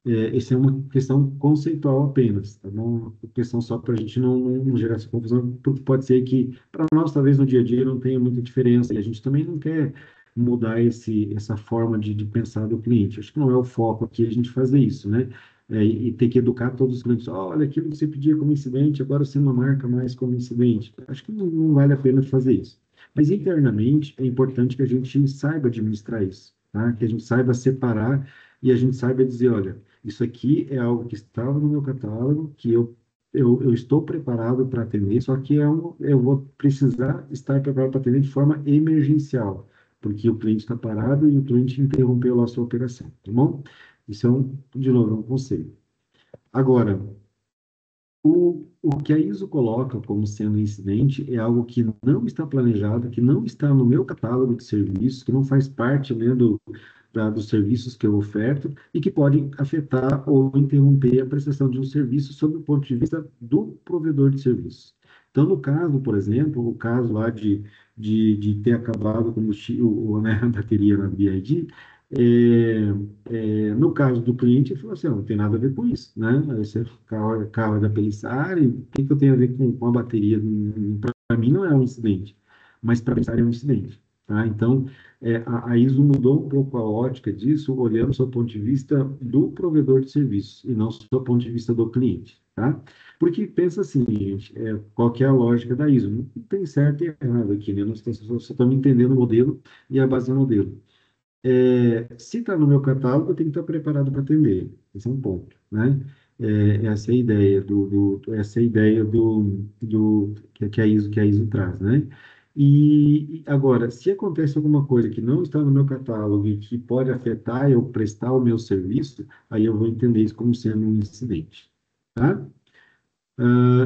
Essa é uma questão conceitual apenas, tá bom? Uma questão só para a gente não gerar essa confusão, porque pode ser que para nós, talvez no dia a dia, não tenha muita diferença, e a gente também não quer mudar essa forma de pensar do cliente. Acho que não é o foco aqui a gente fazer isso, né? E ter que educar todos os clientes. Olha, aquilo que você pedia como incidente, agora você não marca mais como incidente. Acho que não vale a pena fazer isso. Mas internamente é importante que a gente saiba administrar isso, tá? Que a gente saiba separar e a gente saiba dizer, olha, isso aqui é algo que estava no meu catálogo, que eu estou preparado para atender, só que eu vou precisar estar preparado para atender de forma emergencial, porque o cliente está parado e o cliente interrompeu lá a sua operação, tá bom? Isso é de novo, é um conselho. Agora, o que a ISO coloca como sendo incidente é algo que não está planejado, que não está no meu catálogo de serviços, que não faz parte, né, dos serviços que eu oferto e que pode afetar ou interromper a prestação de um serviço sob o ponto de vista do provedor de serviços. Então, no caso, por exemplo, o caso lá de ter acabado o combustível, né, a bateria na BID, no caso do cliente, ele falou assim, não tem nada a ver com isso, né? Esse carro é da Pellissari, o que que eu tenho a ver com a bateria? Para mim não é um incidente, mas para a Pellissari é um incidente, tá? Então, a ISO mudou um pouco a ótica disso, olhando do ponto de vista do provedor de serviços, e não do ponto de vista do cliente, tá? Porque pensa assim, gente, qual que é a lógica da ISO? Não tem certo e errado aqui, né? Nós só estamos entendendo o modelo e a base do modelo. Se está no meu catálogo, eu tenho que estar preparado para atender. Esse é um ponto, né? Essa é a ideia essa é a ideia que a ISO traz, né? E agora, se acontece alguma coisa que não está no meu catálogo e que pode afetar eu prestar o meu serviço, aí eu vou entender isso como sendo um incidente, tá?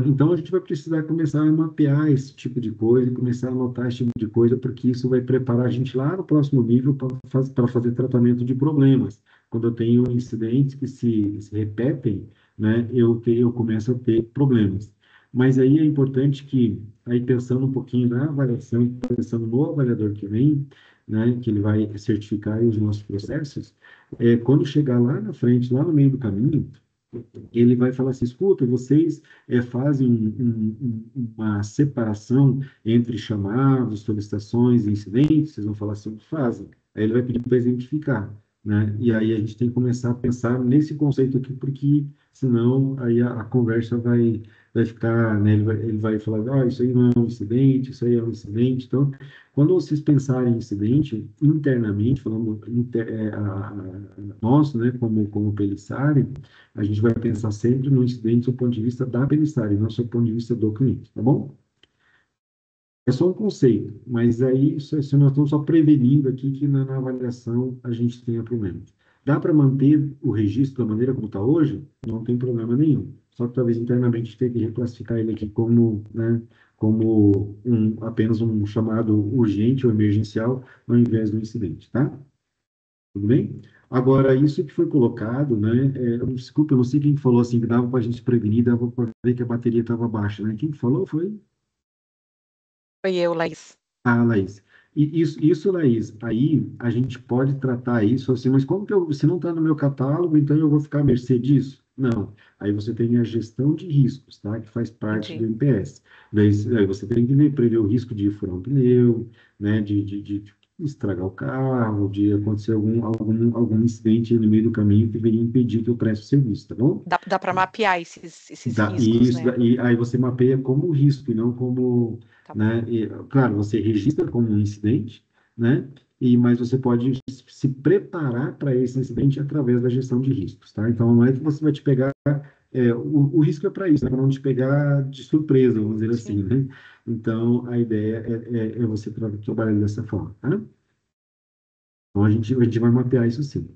Então, a gente vai precisar começar a mapear esse tipo de coisa, começar a anotar esse tipo de coisa, porque isso vai preparar a gente lá no próximo nível para fazer tratamento de problemas. Quando eu tenho incidentes que se repetem, né, eu começo a ter problemas. Mas aí é importante que, aí pensando um pouquinho na avaliação, pensando no avaliador que vem, né, que ele vai certificar aí os nossos processos, quando chegar lá na frente, lá no meio do caminho, ele vai falar assim, escuta, vocês fazem uma separação entre chamados, solicitações e incidentes? Vocês vão falar assim, fazem. Aí ele vai pedir para exemplificar, né? E aí a gente tem que começar a pensar nesse conceito aqui, porque senão aí a conversa vai ficar, né? Ele vai falar, isso aí não é um incidente, isso aí é um incidente. Então, quando vocês pensarem em incidente, internamente, falando nosso, né, como Pellissari, a gente vai pensar sempre no incidente do ponto de vista da Pellissari, não do ponto de vista do cliente, tá bom? É só um conceito, mas aí se nós estamos só prevenindo aqui que na avaliação a gente tenha problemas. Dá para manter o registro da maneira como está hoje? Não tem problema nenhum. Só que talvez internamente tenha que reclassificar ele aqui como, né, apenas um chamado urgente ou emergencial, ao invés do incidente, tá? Tudo bem? Agora, isso que foi colocado, né? Desculpa, eu não sei quem falou assim, que dava para a gente prevenir, dava para ver que a bateria estava baixa, né? Quem falou foi? Foi eu, Laís. Ah, Laís. E isso, Laís, aí a gente pode tratar isso assim, mas como que se não está no meu catálogo, então eu vou ficar à mercê disso? Não. Aí você tem a gestão de riscos, tá? Que faz parte do Entendi. NPS. Daí você tem que prever o risco de furar um pneu, né? De estragar o carro, de acontecer algum incidente no meio do caminho que venha impedir que eu preste o serviço, tá bom? Dá para mapear esses Dá, riscos, isso, né? e aí você mapeia como risco e não como, Tá bom. né? Claro, você registra como um incidente, né? Mas você pode se preparar para esse incidente através da gestão de riscos, tá? Então, não é que você vai te pegar, o risco é para isso, né? Para não te pegar de surpresa, vamos dizer assim, Sim. né? Então, a ideia é você trabalhar dessa forma, tá? Então, a gente vai mapear isso sim.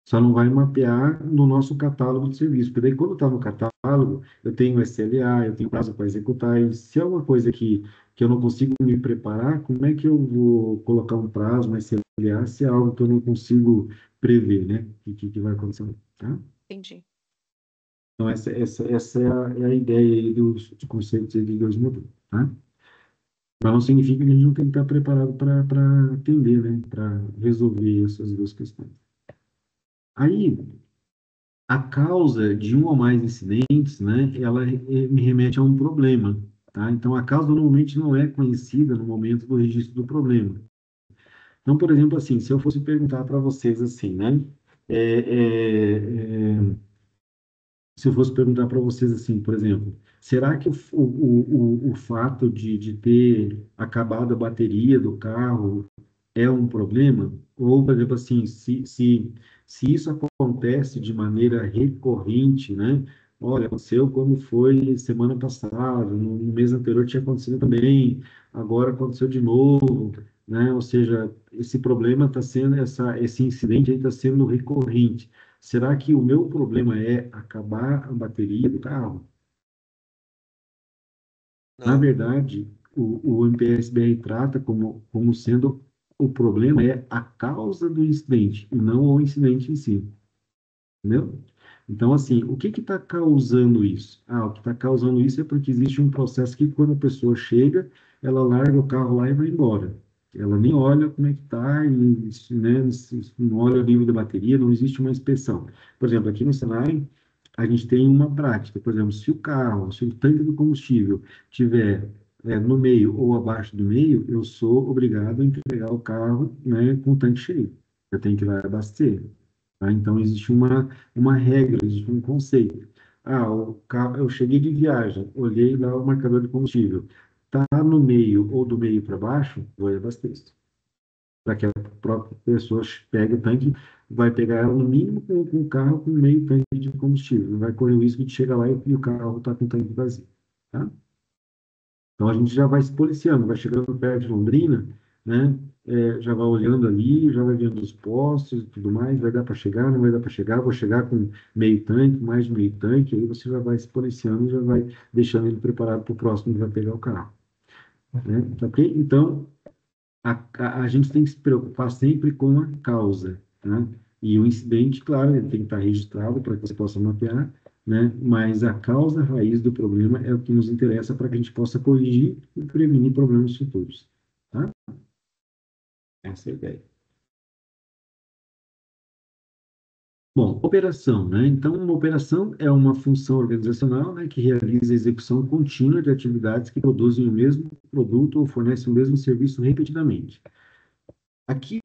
Só não vai mapear no nosso catálogo de serviço, porque daí quando está no catálogo, eu tenho SLA, eu tenho prazo para executar, e se é uma coisa que eu não consigo me preparar, como é que eu vou colocar um prazo, um SLA, se é algo que eu não consigo prever, né? Que vai acontecer, tá? Entendi. Então, essa é a ideia aí dos conceitos aí de dois modelos, tá? Mas não significa que a gente não tem que estar preparado para atender, né? Para resolver essas duas questões. Aí, a causa de um ou mais incidentes, né, ela me remete a um problema, tá? Então, a causa normalmente não é conhecida no momento do registro do problema. Então, por exemplo, assim, se eu fosse perguntar para vocês assim, né, é, é, é, se eu fosse perguntar para vocês assim, por exemplo, será que o fato de ter acabado a bateria do carro é um problema? Ou, por exemplo, assim, se isso acontece de maneira recorrente, né? Olha, aconteceu como foi semana passada, no mês anterior tinha acontecido também, agora aconteceu de novo, né? Ou seja, esse problema está sendo, esse incidente aí está sendo recorrente. Será que o meu problema é acabar a bateria do carro? Na Não. verdade, o MPSBR trata como sendo o problema é a causa do incidente, e não o incidente em si, entendeu? Então, assim, o que está causando isso? O que está causando isso é porque existe um processo que quando a pessoa chega, ela larga o carro lá e vai embora. Ela nem olha como é que está, né, não olha o nível da bateria, não existe uma inspeção. Por exemplo, aqui no Senai, a gente tem uma prática, por exemplo, se o tanque do combustível tiver no meio ou abaixo do meio, eu sou obrigado a entregar o carro, né, com o tanque cheio. Eu tenho que ir lá abastecer. Tá? Então, existe uma regra, existe um conceito. O carro, eu cheguei de viagem, olhei lá o marcador de combustível. Está no meio ou do meio para baixo, vou e abasteço. Para que a própria pessoa pegue o tanque, vai pegar ela no mínimo com o carro com meio tanque de combustível. Não vai correr o risco de chegar lá e o carro está com o tanque vazio. Tá? Então a gente já vai se policiando, vai chegando perto de Londrina, né? Já vai olhando ali, já vai vendo os postos e tudo mais, vai dar para chegar, não vai dar para chegar, vou chegar com meio tanque, mais de meio tanque, aí você já vai se policiando e já vai deixando ele preparado para o próximo que vai pegar o carro. Né? Tá ok? Então, a gente tem que se preocupar sempre com a causa, né? E o incidente, claro, ele tem que estar registrado para que você possa mapear, né? Mas a causa raiz do problema é o que nos interessa para que a gente possa corrigir e prevenir problemas futuros, tá? Essa é a ideia. Bom, operação, né? Então, uma operação é uma função organizacional, né, que realiza a execução contínua de atividades que produzem o mesmo produto ou fornecem o mesmo serviço repetidamente. Aqui,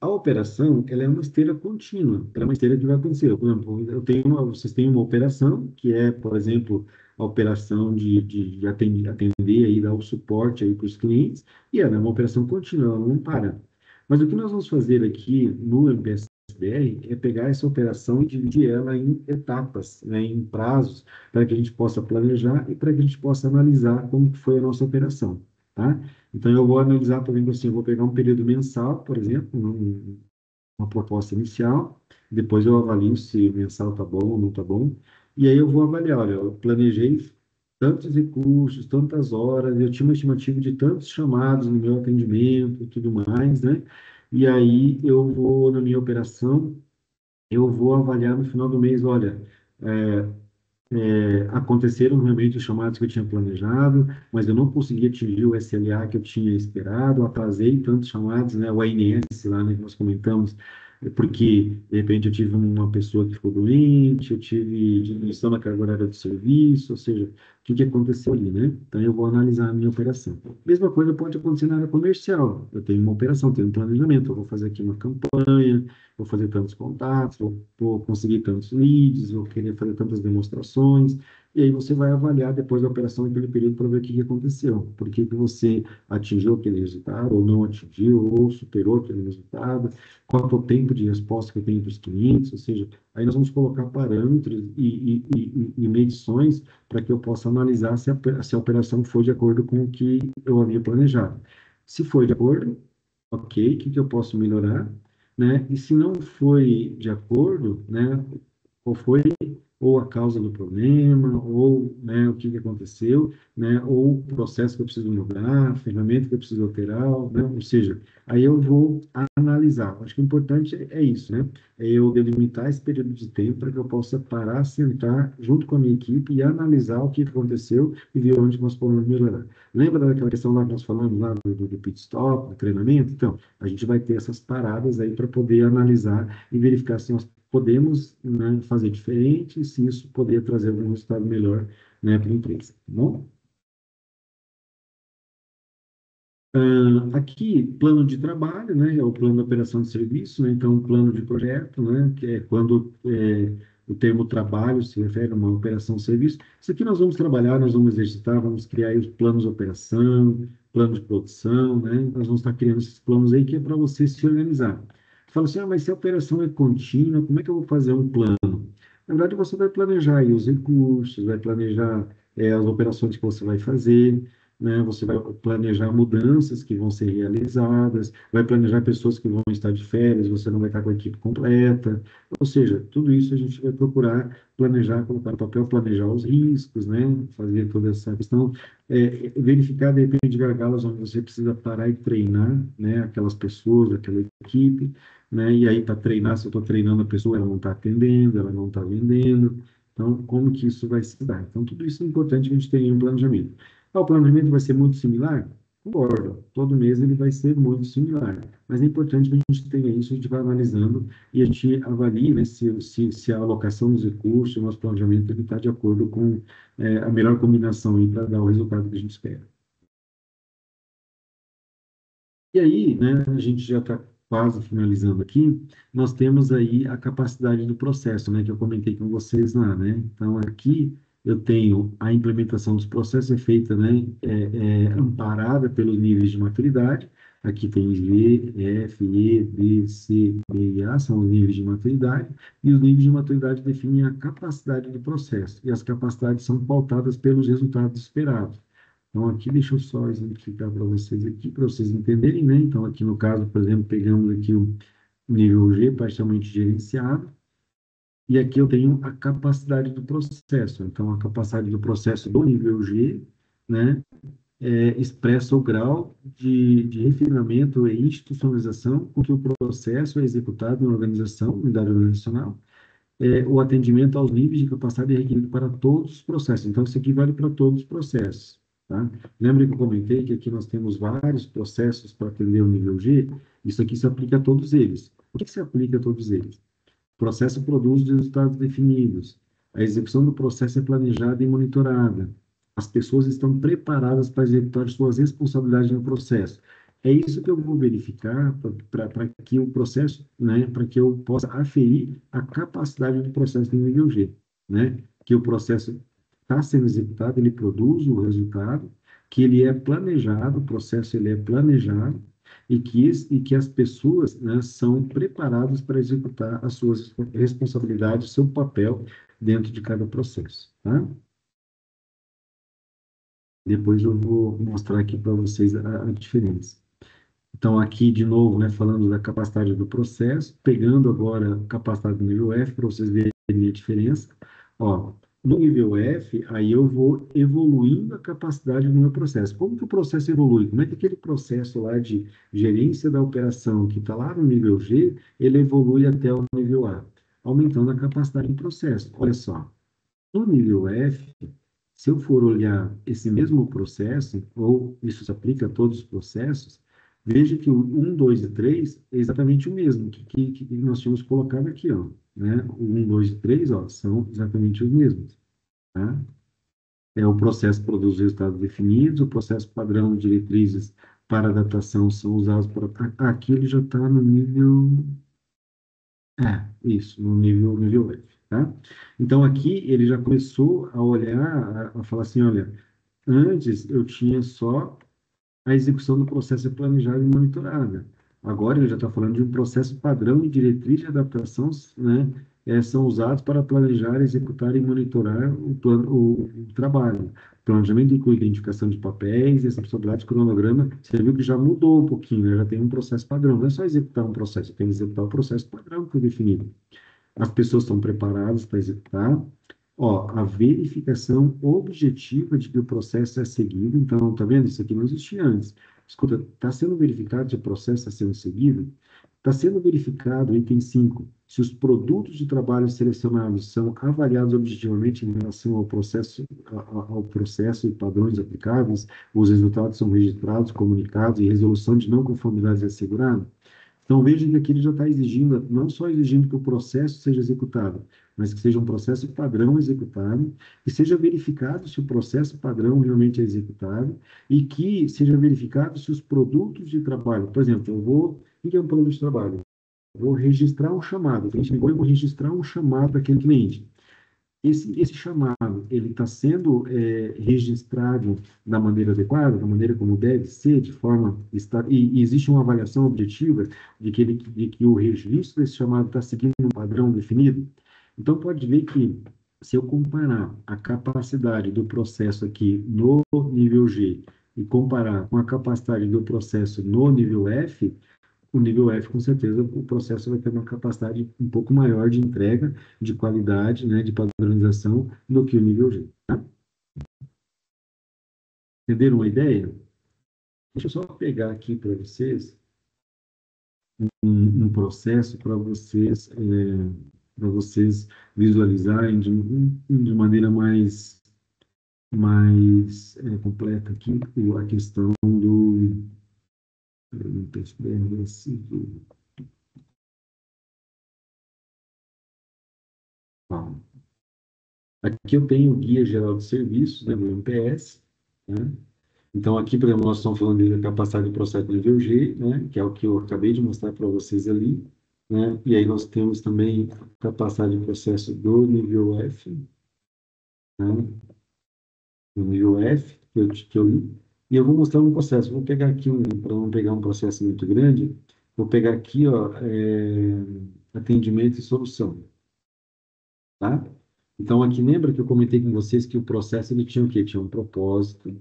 a operação, ela é uma esteira contínua, ela é uma esteira que vai acontecer. Por exemplo, vocês têm uma operação, que é, por exemplo, a operação de atender aí, dar o suporte aí para os clientes, e ela é uma operação contínua, ela não para. Mas o que nós vamos fazer aqui no MPSBR é pegar essa operação e dividir ela em etapas, né, em prazos, para que a gente possa planejar e para que a gente possa analisar como que foi a nossa operação, tá? Então, eu vou analisar, por exemplo, assim, eu vou pegar um período mensal, por exemplo, uma proposta inicial, depois eu avalio se mensal está bom ou não está bom, e aí eu vou avaliar, olha, eu planejei tantos recursos, tantas horas, eu tinha uma estimativa de tantos chamados no meu atendimento e tudo mais, né? E aí eu vou, na minha operação, eu vou avaliar no final do mês, olha, aconteceram realmente os chamados que eu tinha planejado, mas eu não consegui atingir o SLA que eu tinha esperado, atrasei tantos chamados, né, o ANS lá, né, que nós comentamos, porque, de repente, eu tive uma pessoa que ficou doente, eu tive diminuição na carga horária do serviço, ou seja, o que aconteceu ali, né? Então, eu vou analisar a minha operação. Mesma coisa pode acontecer na área comercial. Eu tenho uma operação, tenho um planejamento, eu vou fazer aqui uma campanha, vou fazer tantos contatos, vou conseguir tantos leads, vou querer fazer tantas demonstrações, e aí você vai avaliar depois da operação naquele período para ver o que aconteceu, por que você atingiu aquele resultado, ou não atingiu, ou superou aquele resultado, qual é o tempo de resposta que eu tenho dos clientes, ou seja, aí nós vamos colocar parâmetros e medições para que eu possa analisar se a operação foi de acordo com o que eu havia planejado. Se foi de acordo, ok, o que eu posso melhorar, né? E se não foi de acordo, né? Qual foi ou a causa do problema, ou, né, o que aconteceu, né? Ou o processo que eu preciso mudar, a ferramenta que eu preciso alterar, né? Ou seja, aí eu vou analisar. Acho que o importante é isso, né? É eu delimitar esse período de tempo para que eu possa parar, sentar junto com a minha equipe e analisar o que aconteceu e ver onde nós podemos melhorar. Lembra daquela questão lá que nós falamos lá do pit stop, do treinamento? Então, a gente vai ter essas paradas aí para poder analisar e verificar se nós podemos, né, fazer diferente e se isso poder trazer um resultado melhor, né, para a empresa, tá bom? Aqui, plano de trabalho, né, é o plano de operação de serviço, né, então, plano de projeto, né, que é quando o termo trabalho se refere a uma operação de serviço. Isso aqui nós vamos trabalhar, nós vamos exercitar, vamos criar aí os planos de operação, plano de produção, né, nós vamos estar criando esses planos aí que é para você se organizar. Fala assim, mas se a operação é contínua, como é que eu vou fazer um plano? Na verdade, você vai planejar aí os recursos, vai planejar as operações que você vai fazer, né? Você vai planejar mudanças que vão ser realizadas, vai planejar pessoas que vão estar de férias, você não vai estar com a equipe completa. Ou seja, tudo isso a gente vai procurar planejar, colocar no papel, planejar os riscos, né? Fazer toda essa questão, verificar, de repente, gargalos onde você precisa parar e treinar, né? Aquelas pessoas, aquela equipe, né? E aí, para treinar, se eu estou treinando a pessoa, ela não está atendendo, ela não está vendendo. Então, como que isso vai se dar? Então, tudo isso é importante que a gente tenha um planejamento. O planejamento vai ser muito similar? Concordo. Todo mês ele vai ser muito similar. Mas é importante que a gente tenha isso, a gente vai analisando e a gente avalie, né, se a alocação dos recursos, o nosso planejamento está de acordo com a melhor combinação para dar o resultado que a gente espera. E aí, né, a gente já está quase finalizando aqui, nós temos aí a capacidade do processo, né, que eu comentei com vocês lá, né? Então, aqui eu tenho a implementação dos processos é feita, né, amparada pelos níveis de maturidade. Aqui tem G, F, E, D, C, B e A, são os níveis de maturidade, e os níveis de maturidade definem a capacidade do processo, e as capacidades são pautadas pelos resultados esperados. Então, aqui, deixa eu só exemplificar para vocês entenderem, né? Então, aqui no caso, por exemplo, pegamos aqui o nível G, parcialmente gerenciado, e aqui eu tenho a capacidade do processo. Então, a capacidade do processo do nível G, né, expressa o grau de refinamento e institucionalização com que o processo é executado na organização, unidade organizacional, o atendimento aos níveis de capacidade é requerido para todos os processos. Então, isso aqui vale para todos os processos. Tá? Lembra que eu comentei que aqui nós temos vários processos para atender o nível G? Isso aqui se aplica a todos eles. Por que se aplica a todos eles? O processo produz os resultados definidos. A execução do processo é planejada e monitorada. As pessoas estão preparadas para executar suas responsabilidades no processo. É isso que eu vou verificar para que o processo, né, para que eu possa aferir a capacidade do processo no nível G, né? Que o processo está sendo executado, ele produz o resultado, que ele é planejado, o processo ele é planejado, e que as pessoas, né, são preparadas para executar as suas responsabilidades, o seu papel dentro de cada processo, tá? Depois eu vou mostrar aqui para vocês a diferença. Então, aqui, de novo, né, falando da capacidade do processo, pegando agora a capacidade do nível F, para vocês verem a diferença. Ó, No nível F, aí eu vou evoluindo a capacidade do meu processo. Como que o processo evolui? Como é que aquele processo lá de gerência da operação que está lá no nível G, ele evolui até o nível A, aumentando a capacidade do processo. Olha só, no nível F, se eu for olhar esse mesmo processo, ou isso se aplica a todos os processos, veja que o 1, 2 e 3 é exatamente o mesmo que nós tínhamos colocado aqui, ó, né? O 1, 2 e 3, ó, são exatamente os mesmos, tá? O processo produz resultados definidos, o processo padrão, diretrizes para adaptação são usados para... Aqui ele já está no nível... isso, no nível F, tá? Então, aqui ele já começou a olhar, a falar assim, olha, antes eu tinha só a execução do processo planejada e monitorada. Agora ele já está falando de um processo padrão e diretriz de adaptação, né? São usados para planejar, executar e monitorar o trabalho. Planejamento inclui identificação de papéis, responsabilidade de cronograma. Você viu que já mudou um pouquinho, né? Já tem um processo padrão. Não é só executar um processo, tem que executar o processo padrão que foi definido. As pessoas estão preparadas para executar. Ó, a verificação objetiva de que o processo é seguido. Então, tá vendo? Isso aqui não existia antes. Escuta, está sendo verificado se o processo está sendo seguido? Está sendo verificado, item 5, se os produtos de trabalho selecionados são avaliados objetivamente em relação ao processo e padrões aplicáveis, os resultados são registrados, comunicados e resolução de não conformidades é assegurada. Então, veja que aqui ele já está exigindo, não só exigindo que o processo seja executado, mas que seja um processo padrão executado, que seja verificado se o processo padrão realmente é executado e que seja verificado se os produtos de trabalho, por exemplo, o que é um produto de trabalho? Eu vou registrar um chamado, o cliente ligou, eu vou registrar um chamado daquele cliente. Esse chamado, ele está sendo registrado da maneira adequada, da maneira como deve ser, de forma... E existe uma avaliação objetiva de que o registro desse chamado está seguindo um padrão definido? Então, pode ver que, se eu comparar a capacidade do processo aqui no nível G e comparar com a capacidade do processo no nível F, o nível F, com certeza, o processo vai ter uma capacidade um pouco maior de entrega, de qualidade, né, de padronização, do que o nível G. Tá? Entenderam a ideia? Deixa eu só pegar aqui para vocês um processo para vocês visualizarem de maneira mais completa aqui a questão do aqui eu tenho o Guia Geral de Serviços, né, do MPS, né? Então, aqui, por exemplo, nós estamos falando da capacidade do processo nível G, né, que é o que eu acabei de mostrar para vocês ali, né? E aí nós temos também a capacidade de processo do nível F, né? Do nível F, que eu li. E eu vou mostrar um processo. Vou pegar aqui, para não pegar um processo muito grande, vou pegar aqui, ó, atendimento e solução. Tá? Então, aqui lembra que eu comentei com vocês que o processo ele tinha o quê? Tinha um propósito,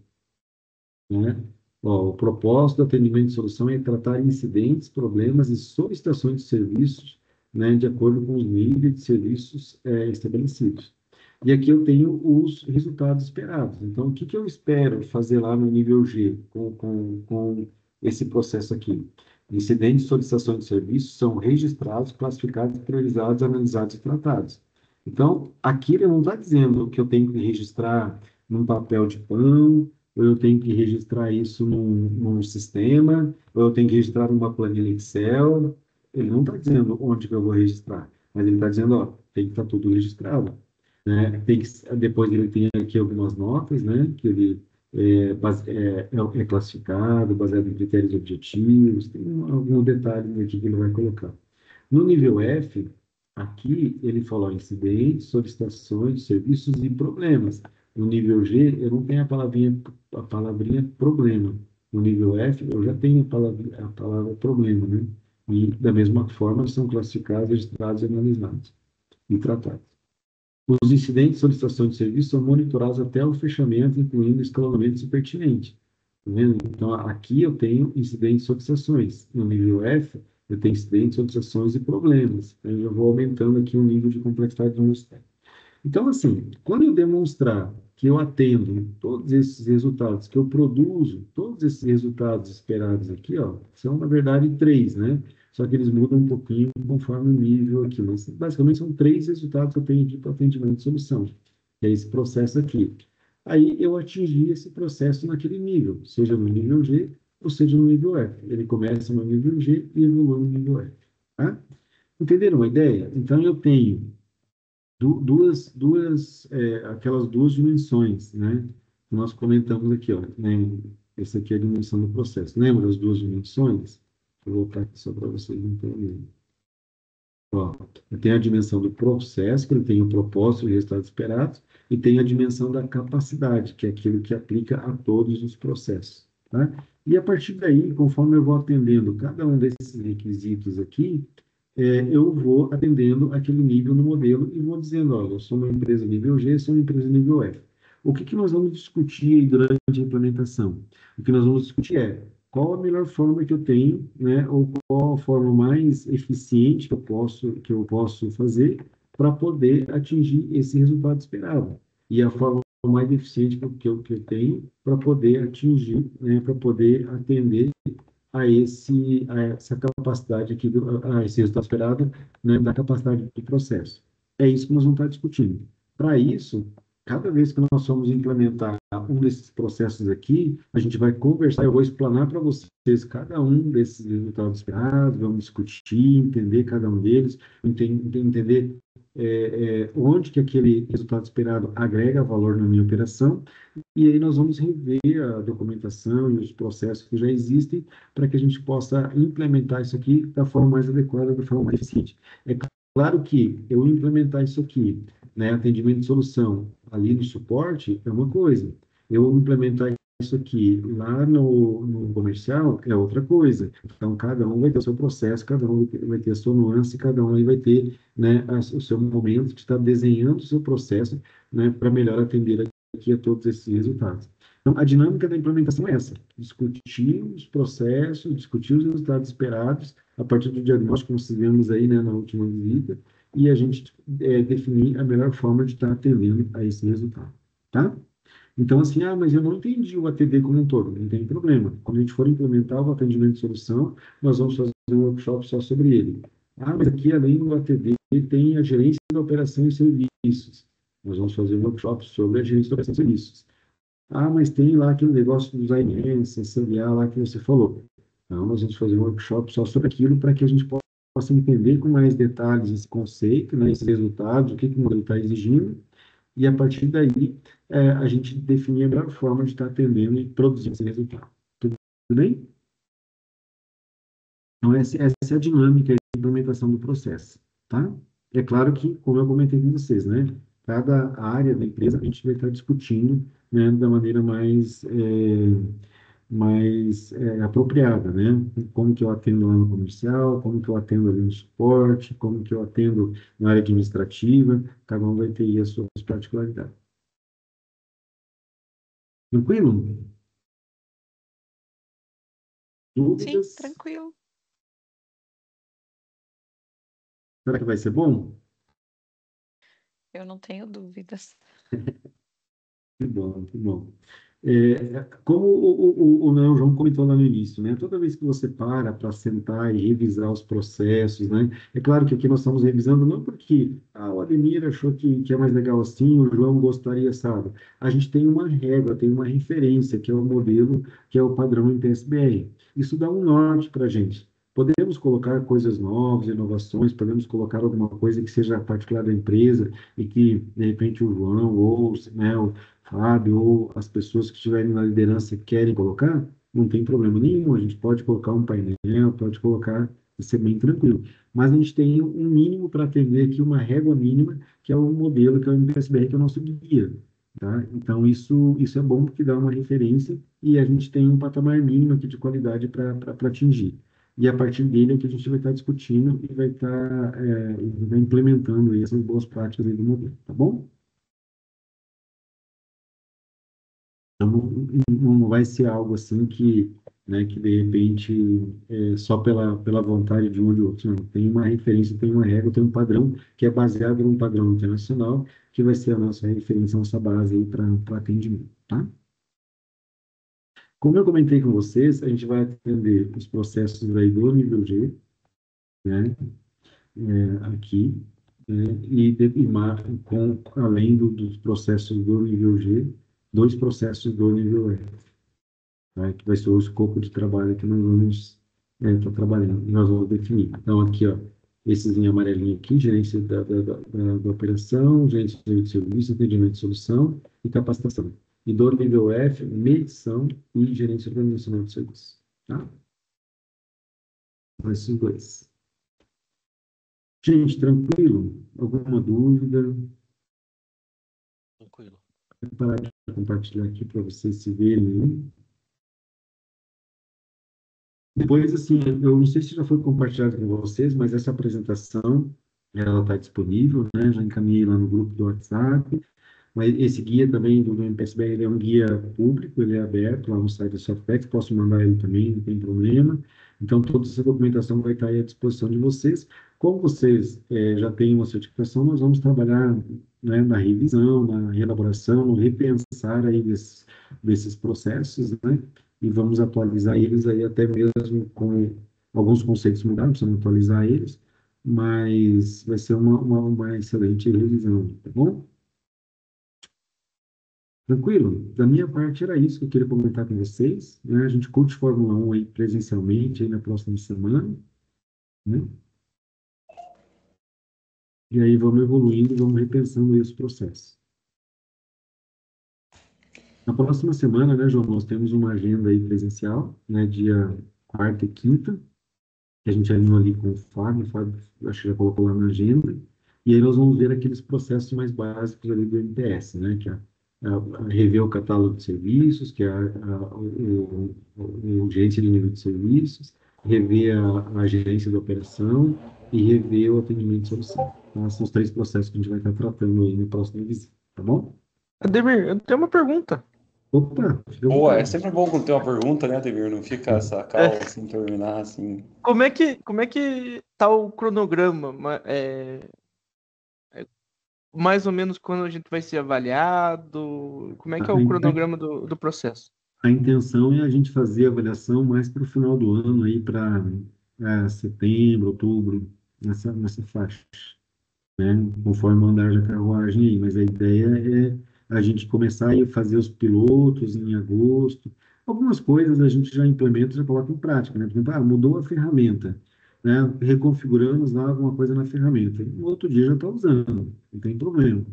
né? Ó, o propósito do atendimento de solução é tratar incidentes, problemas e solicitações de serviços, né, de acordo com os níveis de serviços estabelecidos. E aqui eu tenho os resultados esperados. Então, o que eu espero fazer lá no nível G com esse processo aqui? Incidentes e solicitações de serviços são registrados, classificados, priorizados, analisados e tratados. Então, aqui ele não está dizendo que eu tenho que registrar num papel de pão, ou eu tenho que registrar isso num sistema, ou eu tenho que registrar numa planilha Excel. Ele não está dizendo onde que eu vou registrar, mas ele está dizendo, ó, tem que estar tudo registrado, né? Depois ele tem aqui algumas notas, né, que ele é classificado, baseado em critérios objetivos, tem alguns detalhes aqui que ele vai colocar. No nível F, aqui ele falou incidentes, solicitações, serviços e problemas. No nível G, eu não tenho a palavrinha problema. No nível F, eu já tenho a palavra problema, né? E, da mesma forma, são classificados, registrados, analisados e tratados. Os incidentes de solicitação de serviço são monitorados até o fechamento, incluindo escalonamento pertinente. Tá vendo? Então, aqui eu tenho incidentes de solicitações. No nível F, eu tenho incidentes, solicitações e problemas. Eu já vou aumentando aqui o nível de complexidade do meu sistema. Então, assim, quando eu demonstrar que eu atendo todos esses resultados, que eu produzo todos esses resultados esperados aqui, ó, são, na verdade, três, né? Só que eles mudam um pouquinho conforme o nível aqui. Mas, basicamente, são três resultados que eu tenho aqui para atendimento de solução, que é esse processo aqui. Aí, eu atingi esse processo naquele nível, seja no nível G ou seja no nível F. Ele começa no nível G e evolui no nível F. Tá? Entenderam a ideia? Então, eu tenho aquelas duas dimensões, né? Que nós comentamos aqui, ó, né? Essa aqui é a dimensão do processo. Lembra as duas dimensões? Vou voltar aqui só para vocês entenderem. Ó, tem a dimensão do processo, que ele tem o propósito e o resultado esperado, e tem a dimensão da capacidade, que é aquilo que aplica a todos os processos, tá? E a partir daí, conforme eu vou atendendo cada um desses requisitos aqui, eu vou atendendo aquele nível no modelo e vou dizendo, olha, eu sou uma empresa nível G, sou uma empresa nível F. O que que nós vamos discutir aí durante a implementação? O que nós vamos discutir é qual a melhor forma que eu tenho, né, ou qual a forma mais eficiente que eu posso fazer para poder atingir esse resultado esperado. E a forma mais eficiente que eu tenho para poder atingir, né, para poder atender a essa capacidade aqui, a esse resultado esperado, né, da capacidade do processo. É isso que nós vamos estar discutindo. Para isso, cada vez que nós formos implementar um desses processos aqui, a gente vai conversar, eu vou explanar para vocês cada um desses resultados esperados, vamos discutir, entender cada um deles, entender onde que aquele resultado esperado agrega valor na minha operação, e aí nós vamos rever a documentação e os processos que já existem para que a gente possa implementar isso aqui da forma mais adequada, da forma mais eficiente. É claro que eu implementar isso aqui, né, atendimento de solução ali no suporte é uma coisa, eu implementar isso aqui lá no comercial é outra coisa. Então, cada um vai ter o seu processo, cada um vai ter a sua nuance, cada um aí vai ter, né, o seu momento de estar desenhando o seu processo, né, para melhor atender aqui a todos esses resultados. Então, a dinâmica da implementação é essa: discutir os processos, discutir os resultados esperados a partir do diagnóstico que nós fizemos aí, né, na última visita, e a gente definir a melhor forma de estar atendendo a esse resultado, tá? Então, assim, mas eu não entendi o ATD como um todo. Não tem problema. Quando a gente for implementar o atendimento de solução, nós vamos fazer um workshop só sobre ele. Mas aqui, além do ATD, tem a gerência da operação e serviços. Nós vamos fazer um workshop sobre a gerência da operação e serviços. Mas tem lá aquele negócio dos AMS, SLA lá que você falou. Então, nós vamos fazer um workshop só sobre aquilo para que a gente possa entender com mais detalhes esse conceito, né, esses resultados, o que o modelo está exigindo, e a partir daí a gente definir a melhor forma de estar atendendo e produzindo esse resultado. Tudo bem? Então, essa é a dinâmica de implementação do processo, tá? É claro que, como eu comentei com vocês, né, cada área da empresa a gente vai estar discutindo, né, da maneira mais apropriada, né? Como que eu atendo lá no comercial, como que eu atendo ali no suporte, como que eu atendo na área administrativa, cada um vai ter aí as suas particularidades. Tranquilo? Sim, Dúvidas? tranquilo. Será que vai ser bom? Eu não tenho dúvidas. Que bom, que bom. Como o João comentou lá no início, né? Toda vez que você para sentar e revisar os processos, né? É claro que aqui nós estamos revisando não porque o Ademir achou que é mais legal assim, o João gostaria, sabe? A gente tem uma regra, tem uma referência, que é o modelo, que é o padrão em PSBR. Isso dá um norte para a gente. Podemos colocar coisas novas, inovações, podemos colocar alguma coisa que seja particular da empresa e que, de repente, o João ou, né, Fábio, ou as pessoas que estiverem na liderança querem colocar, não tem problema nenhum. A gente pode colocar um painel, pode colocar, vai ser bem tranquilo. Mas a gente tem um mínimo para atender aqui, uma régua mínima, que é o modelo, que é o MPSBR, que é o nosso guia. Tá? Então, isso é bom porque dá uma referência e a gente tem um patamar mínimo aqui de qualidade para atingir. E a partir dele é que a gente vai estar discutindo e vai implementando aí essas boas práticas aí do modelo, tá bom? Então, não vai ser algo assim que né, que de repente só pela vontade de um de outro. Não, tem uma referência, tem uma regra, tem um padrão que é baseado num padrão internacional, que vai ser a nossa referência, a nossa base aí para atendimento, tá? Como eu comentei com vocês, a gente vai atender os processos aí do nível G, né, aqui, né, além dos processos do nível G, dois processos do nível F, né, que vai ser o escopo de trabalho que nós vamos estar trabalhando, nós vamos definir. Então, aqui, ó, esses em amarelinho aqui, gerência da operação, gerência de serviço, atendimento de solução e capacitação. E do nível F, medição e gerência organizacional de serviço. Tá? Esses dois. Gente, tranquilo? Alguma dúvida? Tranquilo. Vou parar de compartilhar aqui para vocês se verem. Depois, assim, eu não sei se já foi compartilhado com vocês, mas essa apresentação, ela está disponível, né? Já encaminhei lá no grupo do WhatsApp. Mas esse guia também do MPSBR, ele é um guia público, ele é aberto lá no site da Softex, posso mandar ele também, não tem problema. Então, toda essa documentação vai estar aí à disposição de vocês. Como vocês já têm uma certificação, nós vamos trabalhar, né, na revisão, na reelaboração, no repensar aí desses processos, né? E vamos atualizar eles aí até mesmo com alguns conceitos mudados, precisamos atualizar eles, mas vai ser uma excelente revisão, tá bom? Tranquilo? Da minha parte era isso que eu queria comentar com vocês, né? A gente curte Fórmula 1 aí presencialmente aí na próxima semana, né? E aí vamos evoluindo, vamos repensando esse processo. Na próxima semana, né, João, nós temos uma agenda aí presencial, né, dia quarta e quinta, que a gente alinhou ali com o Fábio acho que já colocou lá na agenda, e aí nós vamos ver aqueles processos mais básicos ali do MPS, né, que é rever o catálogo de serviços, que é o gerente de nível de serviços, rever a gerência da operação e rever o atendimento de solução. Então, são os três processos que a gente vai estar tratando aí na próxima visita, tá bom? Ademir, eu tenho uma pergunta. Opa, fica à Boa, é vontade. sempre bom quando tem uma pergunta, né, Ademir? Não fica essa cal assim, terminar assim. Como é que tá o cronograma? Mais ou menos quando a gente vai ser avaliado? Como é que é o cronograma do processo? A intenção é a gente fazer a avaliação mais para o final do ano, aí para setembro, outubro, nessa faixa, né? Conforme o andar da carruagem aí. Mas a ideia é a gente começar a fazer os pilotos em agosto. Algumas coisas a gente já implementa, já coloca em prática, né? Por exemplo, mudou a ferramenta, né? Reconfiguramos lá alguma coisa na ferramenta. No outro dia já está usando, não tem problema.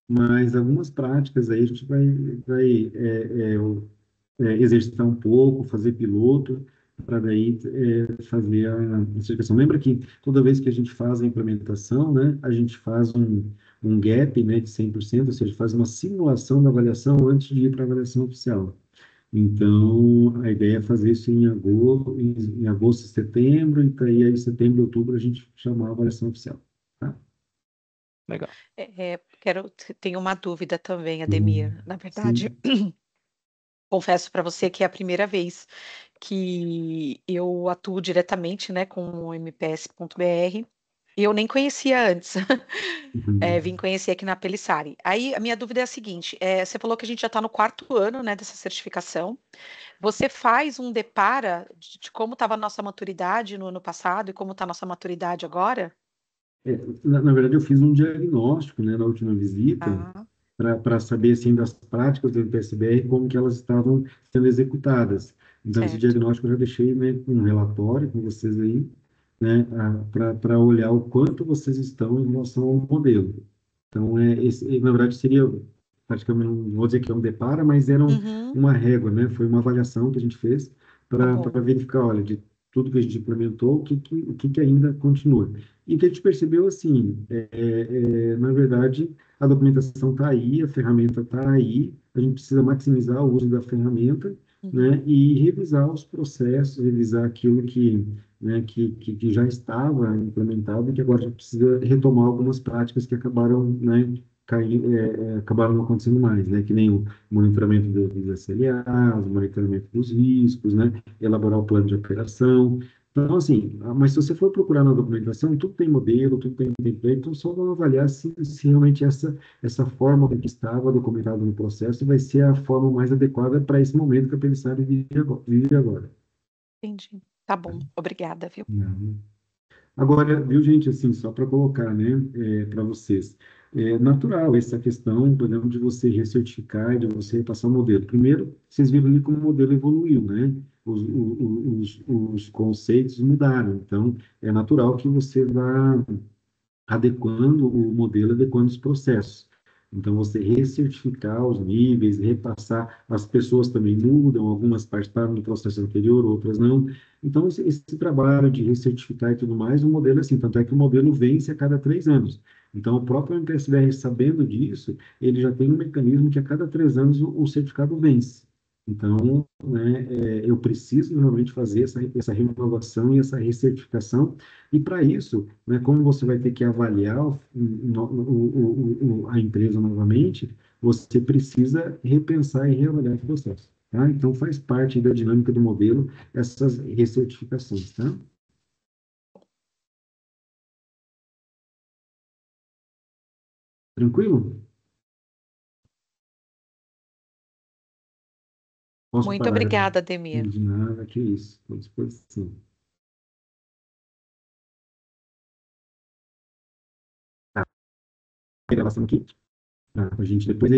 Mas algumas práticas aí a gente vai exercitar um pouco, fazer piloto, para daí fazer a certificação. Lembra que toda vez que a gente faz a implementação, né, a gente faz um gap, né, de 100%, ou seja, faz uma simulação da avaliação antes de ir para a avaliação oficial. Então, a ideia é fazer isso em agosto e setembro, e daí em setembro e outubro a gente chamar a avaliação oficial. Tá? Legal. Tenho uma dúvida também, Ademir. Na verdade, confesso para você que é a primeira vez que eu atuo diretamente, né, com o MPS.br. E eu nem conhecia antes. Vim conhecer aqui na Pelissari. Aí a minha dúvida é a seguinte: você falou que a gente já está no 4º ano, né, dessa certificação. Você faz um depara de como estava a nossa maturidade no ano passado e como está a nossa maturidade agora? Na verdade, eu fiz um diagnóstico, né, na última visita, para saber assim, das práticas do MPSBR, como que elas estavam sendo executadas. Então, esse diagnóstico eu já deixei, né, com um relatório com vocês aí, né, para olhar o quanto vocês estão em relação ao modelo. Então, na verdade, seria praticamente, não vou dizer que é um depara, mas era uma régua, né? Foi uma avaliação que a gente fez para verificar, olha, de tudo que a gente implementou, o que ainda continua. E o que a gente percebeu, assim, na verdade, a documentação está aí, a ferramenta está aí, a gente precisa maximizar o uso da ferramenta, né, e revisar os processos, revisar aquilo né, que já estava implementado e que agora já precisa retomar algumas práticas que acabaram, né, acabaram não acontecendo mais, né? Que nem o monitoramento dos SLAs, o monitoramento dos riscos, né? Elaborar o plano de operação. Então, assim, mas se você for procurar na documentação, tudo tem modelo, tudo tem template, então só vamos avaliar se realmente essa forma que estava documentada no processo vai ser a forma mais adequada para esse momento que a Peliçara vive agora. Entendi. Tá bom, obrigada, viu? Não. Agora, viu, gente, assim, só para colocar, né, para vocês, é natural essa questão, por exemplo, de você recertificar, de você passar o modelo. Primeiro, vocês viram ali como o modelo evoluiu, né? Os conceitos mudaram, então é natural que você vá adequando o modelo, adequando os processos. Então, você recertificar os níveis, repassar, as pessoas também mudam, algumas participaram do processo anterior, outras não. Então, esse trabalho de recertificar e tudo mais, o modelo é assim, tanto é que o modelo vence a cada 3 anos. Então, o próprio MPSBR, sabendo disso, ele já tem um mecanismo que a cada 3 anos o certificado vence. Então, né, eu preciso realmente fazer essa renovação e essa recertificação, e para isso, né, como você vai ter que avaliar a empresa novamente, você precisa repensar e reavaliar o processo. Tá? Então, faz parte da dinâmica do modelo essas recertificações. Tá? Tranquilo? Posso Muito parar? obrigada, Ademir. De nada, que isso. Estou à disposição. Tá. A gravação aqui. Tá, a gente depois